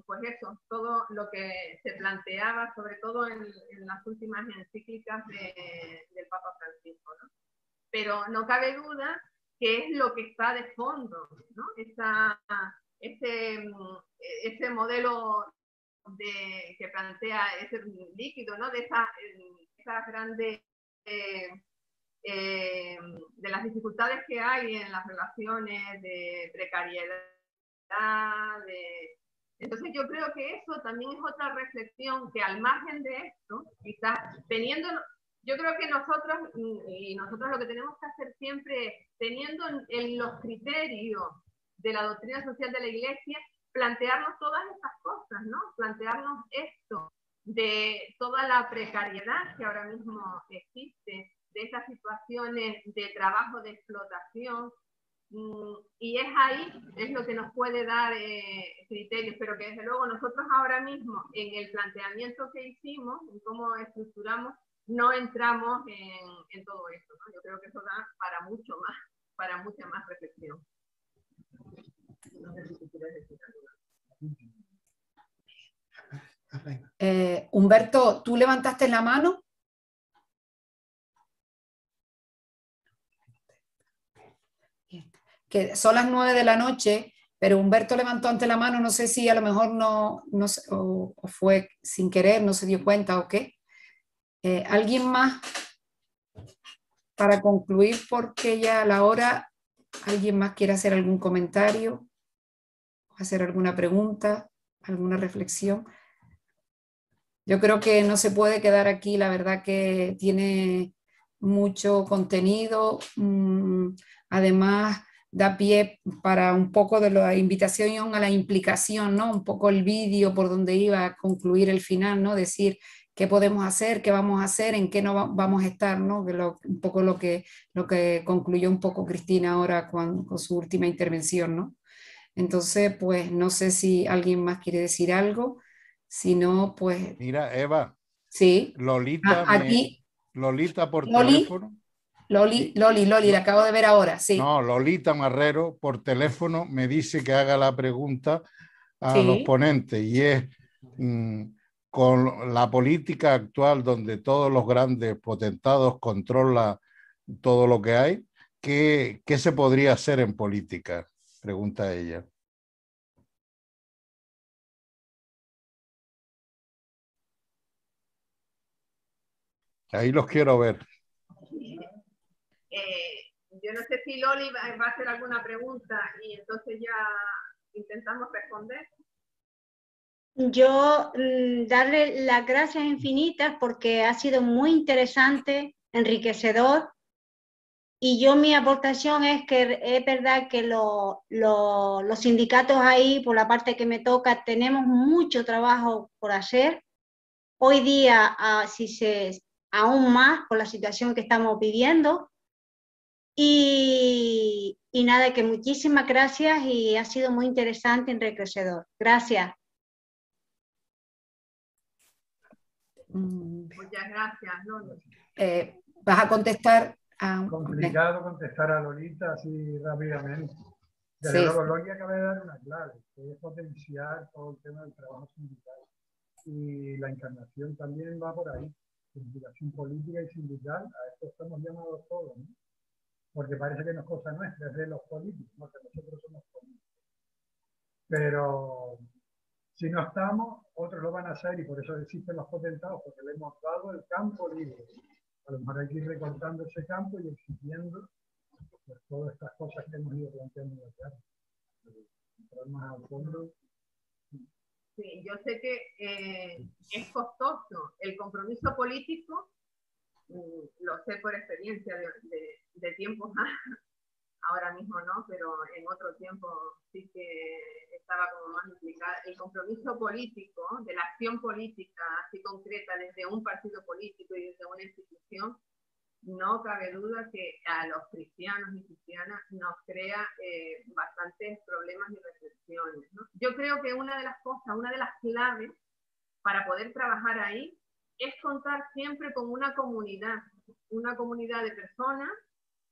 pues eso, todo lo que se planteaba, sobre todo en las últimas encíclicas del Papa Francisco, ¿no? Pero no cabe duda que es lo que está de fondo, ¿no? Ese modelo que plantea ese líquido, ¿no? De esas grandes, de las dificultades que hay en las relaciones, de precariedad, entonces yo creo que eso también es otra reflexión que, al margen de esto, quizás teniendo, yo creo que nosotros lo que tenemos que hacer siempre, teniendo en los criterios de la doctrina social de la Iglesia, plantearnos todas estas cosas, ¿no? Plantearnos esto, de toda la precariedad que ahora mismo existe, de esas situaciones de trabajo de explotación, y es ahí, es lo que nos puede dar criterios, pero que desde luego nosotros ahora mismo, en el planteamiento que hicimos, en cómo estructuramos, no entramos en todo esto, ¿no? Yo creo que eso da para mucho más, para mucha más reflexión. No sé si tú quieres decir algo. Humberto, ¿tú levantaste la mano? Que son las 9 de la noche, pero Humberto levantó antes la mano, no sé si a lo mejor no o fue sin querer, no se dio cuenta o qué. ¿Alguien más? Para concluir, porque ya a la hora, ¿alguien más quiere hacer algún comentario? ¿Hacer alguna pregunta? ¿Alguna reflexión? Yo creo que no se puede quedar aquí, la verdad que tiene mucho contenido, además da pie para un poco de la invitación a la implicación, ¿no? Un poco el vídeo por donde iba a concluir el final, ¿no? Decir qué podemos hacer, qué vamos a hacer, en qué no vamos a estar, ¿no? Un poco lo que concluyó un poco Cristina ahora con su última intervención, ¿no? Entonces, pues no sé si alguien más quiere decir algo, si no, pues... Mira, Eva. Sí. Lolita, aquí. Lolita por Loli. teléfono. Loli, la acabo de ver ahora, sí. No, Lolita Marrero por teléfono me dice que haga la pregunta a Sí. los ponentes y es con la política actual donde todos los grandes potentados controlan todo lo que hay, ¿qué se podría hacer en política? Pregunta ella. Ahí los quiero ver. Yo no sé si Loli va a hacer alguna pregunta y entonces ya intentamos responder. Yo darle las gracias infinitas porque ha sido muy interesante, enriquecedor, y yo mi aportación es que es verdad que los sindicatos ahí, por la parte que me toca, tenemos mucho trabajo por hacer. Hoy día, aún más por la situación que estamos viviendo. Y nada, que muchísimas gracias y ha sido muy interesante y enriquecedor. Gracias. Muchas gracias, Loli. ¿Vas a contestar? Complicado contestar a Lolita así rápidamente. Desde Sí. luego, Loli acaba de dar una clave, que es potenciar todo el tema del trabajo sindical. Y la encarnación también va por ahí, implicación política y sindical, a esto estamos llamados todos, ¿no? Porque parece que no es cosa nuestra, es de los políticos, no que nosotros somos políticos. Pero si no estamos, otros lo van a hacer y por eso existen los potentados, porque le hemos dado el campo libre. A lo mejor hay que ir recortando ese campo y exigiendo pues, todas estas cosas que hemos ido planteando en la clase. Entrar más al fondo. Sí, yo sé que es costoso. El compromiso político, lo sé por experiencia de tiempos ahora mismo no, pero en otro tiempo sí que estaba como más implicada. El compromiso político, de la acción política así concreta desde un partido político y desde una institución, no cabe duda que a los cristianos y cristianas nos crea bastantes problemas y restricciones, ¿no? Yo creo que una de las cosas, una de las claves para poder trabajar ahí es contar siempre con una comunidad de personas,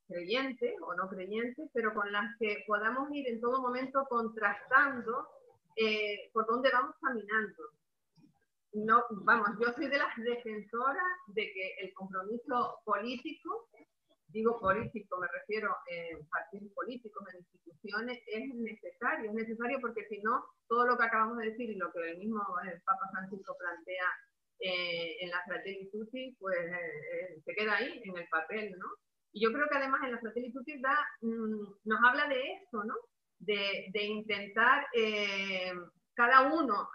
creyentes o no creyentes, pero con las que podamos ir en todo momento contrastando por dónde vamos caminando. No, vamos, yo soy de las defensoras de que el compromiso político, digo político, me refiero en partidos políticos, en instituciones, es necesario porque si no, todo lo que acabamos de decir y lo que el mismo Papa Francisco plantea en la Fratelli Tutti, pues se queda ahí, en el papel, ¿no? Y yo creo que además en la Fratelli Tutti nos habla de eso, ¿no? De intentar cada uno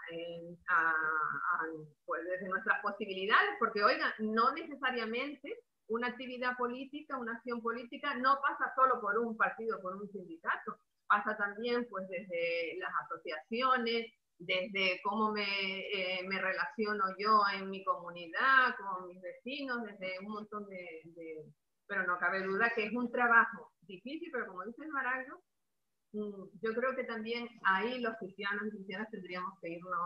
pues desde nuestras posibilidades, porque oigan, no necesariamente una actividad política, una acción política no pasa solo por un partido, por un sindicato, pasa también pues desde las asociaciones, desde cómo me relaciono yo en mi comunidad, con mis vecinos, desde un montón pero no cabe duda que es un trabajo difícil, pero como dice el Maragno, yo creo que también ahí los cristianos y cristianas tendríamos que irnos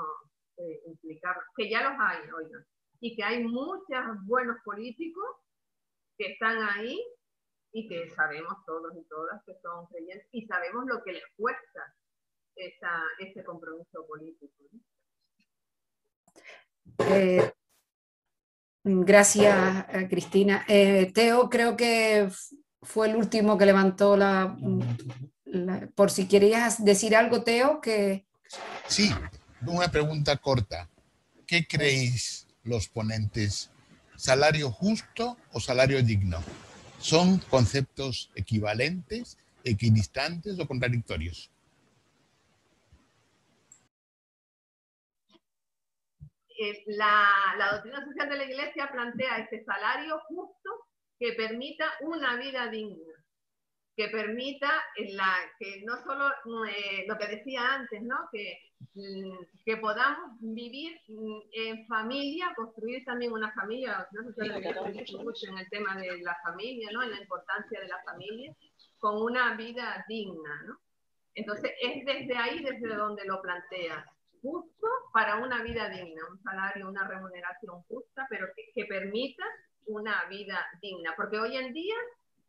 implicar, que ya los hay, oigan, y que hay muchos buenos políticos que están ahí y que sabemos todos y todas que son creyentes y sabemos lo que les cuesta ese compromiso político, ¿no? Gracias, Cristina. Teo creo que fue el último que levantó por si querías decir algo, Teo, que... Sí, una pregunta corta. ¿Qué creéis los ponentes? ¿Salario justo o salario digno? ¿Son conceptos equivalentes, equidistantes o contradictorios? La doctrina social de la Iglesia plantea este salario justo que permita una vida digna, que permita que no solo lo que decía antes, ¿no? Que podamos vivir en familia, construir también una familia, ¿no? Mucho en el tema de la familia, ¿no? En la importancia de la familia, con una vida digna, ¿no? Entonces es desde ahí desde donde lo plantea, justo para una vida digna, un salario, una remuneración justa, pero que permita una vida digna, porque hoy en día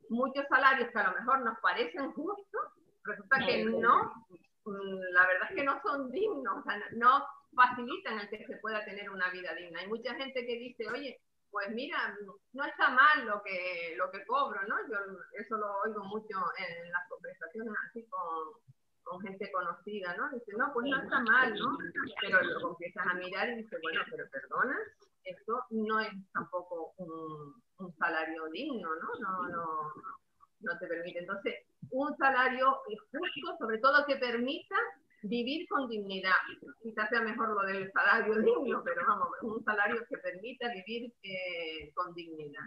muchos salarios que a lo mejor nos parecen justos, resulta que no, la verdad es que no son dignos, o sea, no facilitan el que se pueda tener una vida digna. Hay mucha gente que dice, oye, pues mira, no está mal lo que cobro, ¿no? Yo eso lo oigo mucho en las conversaciones así con gente conocida, ¿no? Dice, no, pues no está mal, ¿no? Pero luego empiezas a mirar y dices, bueno, pero perdona, esto no es tampoco un salario digno, ¿no? No te permite. Entonces, un salario justo, sobre todo que permita vivir con dignidad. Quizás sea mejor lo del salario digno, pero vamos, un salario que permita vivir con dignidad.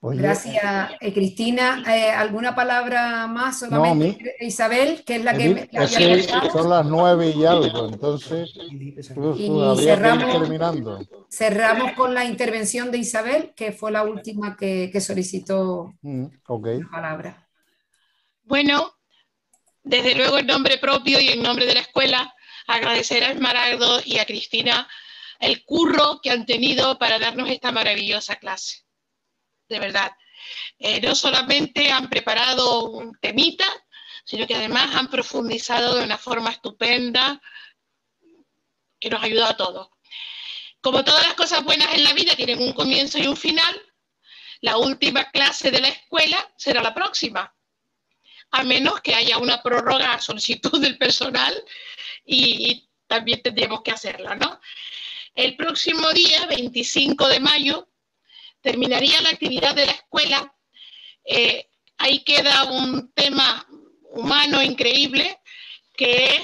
Oye, Gracias, Cristina. ¿Alguna palabra más solamente? No, Isabel, que es la que Edith, me es había que cortado. son las 9 y algo, entonces Y habría que ir terminando. cerramos con la intervención de Isabel, que fue la última que solicitó la palabra. Bueno, desde luego en nombre propio y en nombre de la escuela, agradecer a Esmaragdo y a Cristina el curro que han tenido para darnos esta maravillosa clase. De verdad. No solamente han preparado un temita, sino que además han profundizado de una forma estupenda que nos ayuda a todos. Como todas las cosas buenas en la vida tienen un comienzo y un final, la última clase de la escuela será la próxima, a menos que haya una prórroga a solicitud del personal y también tendremos que hacerla, ¿no? El próximo día, 25 de mayo, terminaría la actividad de la escuela. Ahí queda un tema humano increíble, que es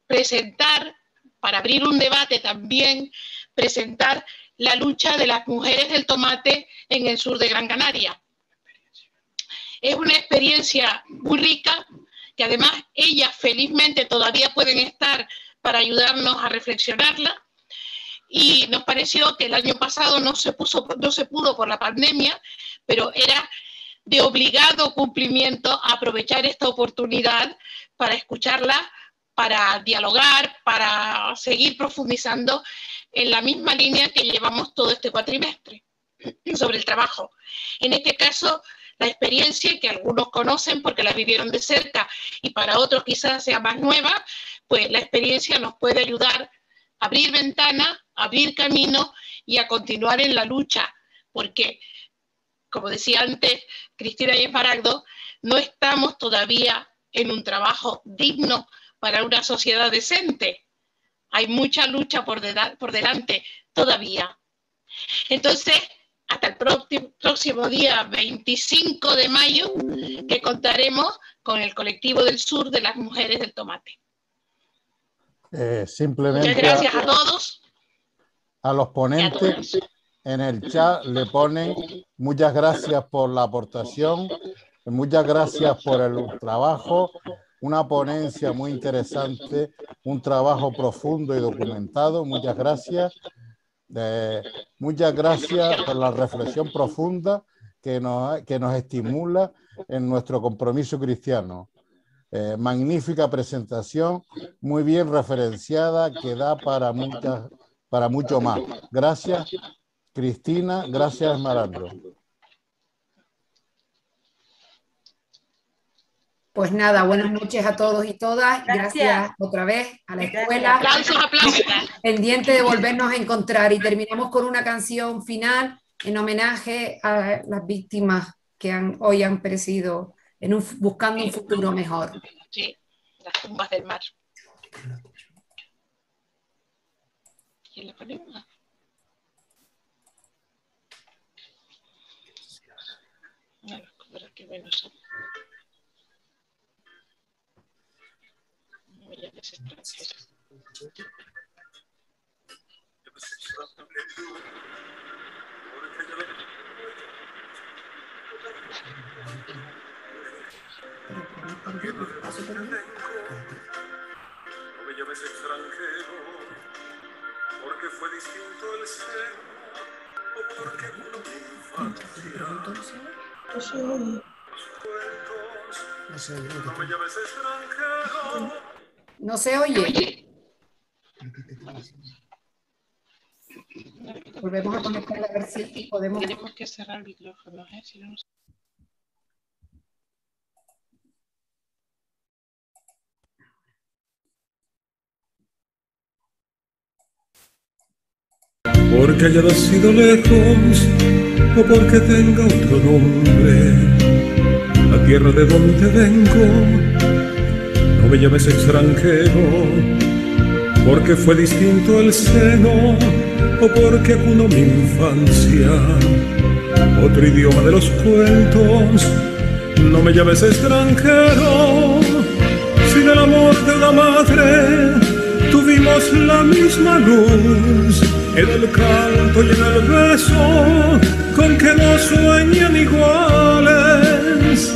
presentar, para abrir un debate también, presentar la lucha de las mujeres del tomate en el sur de Gran Canaria. Es una experiencia muy rica, que además ellas felizmente todavía pueden estar para ayudarnos a reflexionarla. Y nos pareció que el año pasado no se pudo por la pandemia, pero era de obligado cumplimiento aprovechar esta oportunidad para escucharla, para dialogar, para seguir profundizando en la misma línea que llevamos todo este cuatrimestre sobre el trabajo. En este caso, la experiencia que algunos conocen porque la vivieron de cerca y para otros quizás sea más nueva, pues la experiencia nos puede ayudar a abrir ventanas, abrir camino y a continuar en la lucha, porque, como decía antes Cristina y Esmaragdo, no estamos todavía en un trabajo digno para una sociedad decente. Hay mucha lucha por delante todavía. Entonces, hasta el próximo día 25 de mayo, que contaremos con el colectivo del sur de las mujeres del tomate. Simplemente muchas gracias a todos. A los ponentes en el chat le ponen muchas gracias por la aportación, muchas gracias por el trabajo, una ponencia muy interesante, un trabajo profundo y documentado, muchas gracias. Muchas gracias por la reflexión profunda que nos estimula en nuestro compromiso cristiano. Magnífica presentación, muy bien referenciada, que da para mucho más. Gracias, Cristina. Gracias, Esmaragdo. Pues nada, buenas noches a todos y todas. Gracias otra vez a la escuela. Aplausos, aplausos. Pendiente de volvernos a encontrar, y terminamos con una canción final en homenaje a las víctimas que hoy han perecido buscando un futuro mejor. Sí, las tumbas del mar. ¿Quién le pone una? Qué menos. No me llames extranjero, porque fue distinto el ser, o porque por mi infancia. No me llames extranjero. No se oye. Volvemos a conectar a ver si podemos. Tenemos que cerrar el micrófono, si no. Porque haya nacido lejos o porque tenga otro nombre, la tierra de donde vengo, no me llames extranjero, porque fue distinto el seno o porque acunó mi infancia, otro idioma de los cuentos, no me llames extranjero, sin el amor de una madre tuvimos la misma luz, en el canto y en el beso, con que nos sueñan iguales.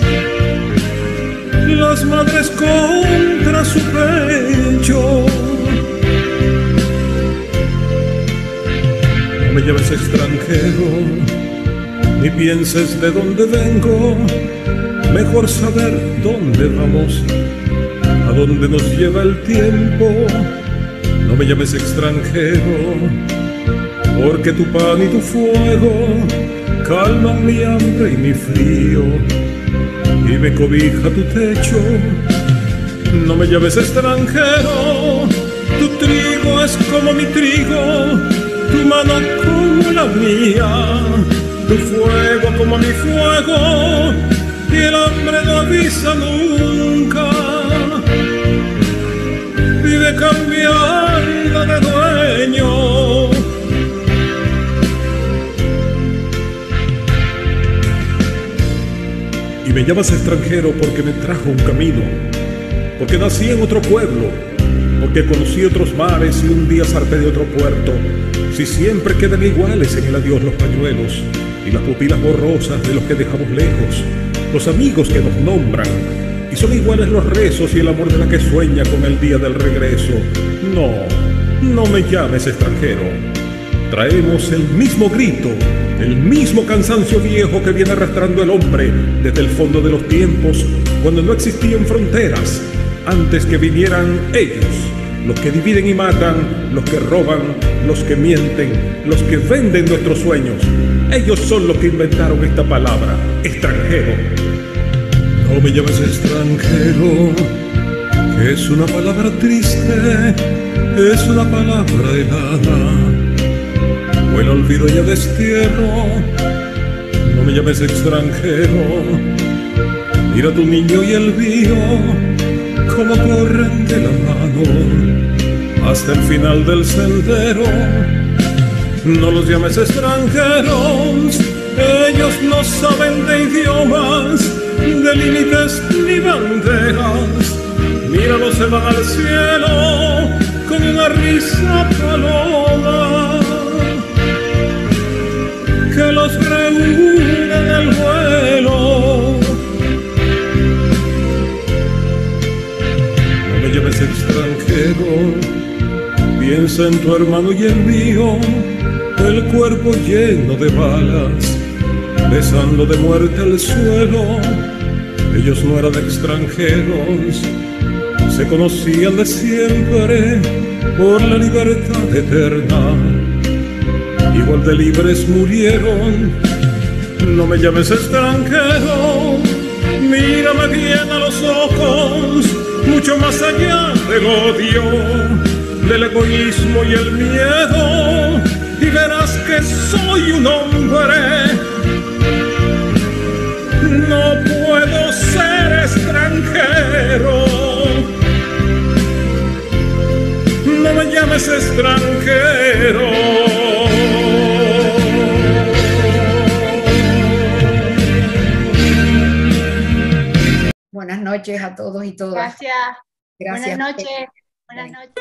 Las madres contra su pecho. No me llames extranjero, ni pienses de dónde vengo. Mejor saber dónde vamos, a dónde nos lleva el tiempo. No me llames extranjero, porque tu pan y tu fuego calman mi hambre y mi frío, y me cobija tu techo. No me llames extranjero, tu trigo es como mi trigo, tu mano como la mía, tu fuego como mi fuego, y el hambre no avisa nunca. Vive cambiando de dueño. Y me llamas extranjero porque me trajo un camino, porque nací en otro pueblo, porque conocí otros mares y un día zarpé de otro puerto. Si siempre quedan iguales en el adiós los pañuelos y las pupilas borrosas de los que dejamos lejos, los amigos que nos nombran, y son iguales los rezos y el amor de la que sueña con el día del regreso. No, no me llames extranjero. Traemos el mismo grito, el mismo cansancio viejo que viene arrastrando el hombre desde el fondo de los tiempos, cuando no existían fronteras, antes que vinieran ellos, los que dividen y matan, los que roban, los que mienten, los que venden nuestros sueños. Ellos son los que inventaron esta palabra, extranjero. No me llames extranjero, que es una palabra triste, es una palabra helada, o el olvido y el destierro. No me llames extranjero, mira tu niño y el mío, como corren de la mano hasta el final del sendero. No los llames extranjeros, ellos no saben de idiomas, de límites ni banderas. Míralos, se van al cielo con una risa paloma que los reúne en el vuelo. No me llames extranjero, piensa en tu hermano y el mío, el cuerpo lleno de balas, besando de muerte el suelo. Ellos no eran extranjeros, se conocían de siempre por la libertad eterna. Igual de libres murieron. No me llames extranjero, mírame bien a los ojos, mucho más allá del odio, del egoísmo y el miedo, y verás que soy un hombre. No puedo ser extranjero. No me llames extranjero. Buenas noches a todos y todas. Gracias. Gracias. Buenas noches. Buenas noches.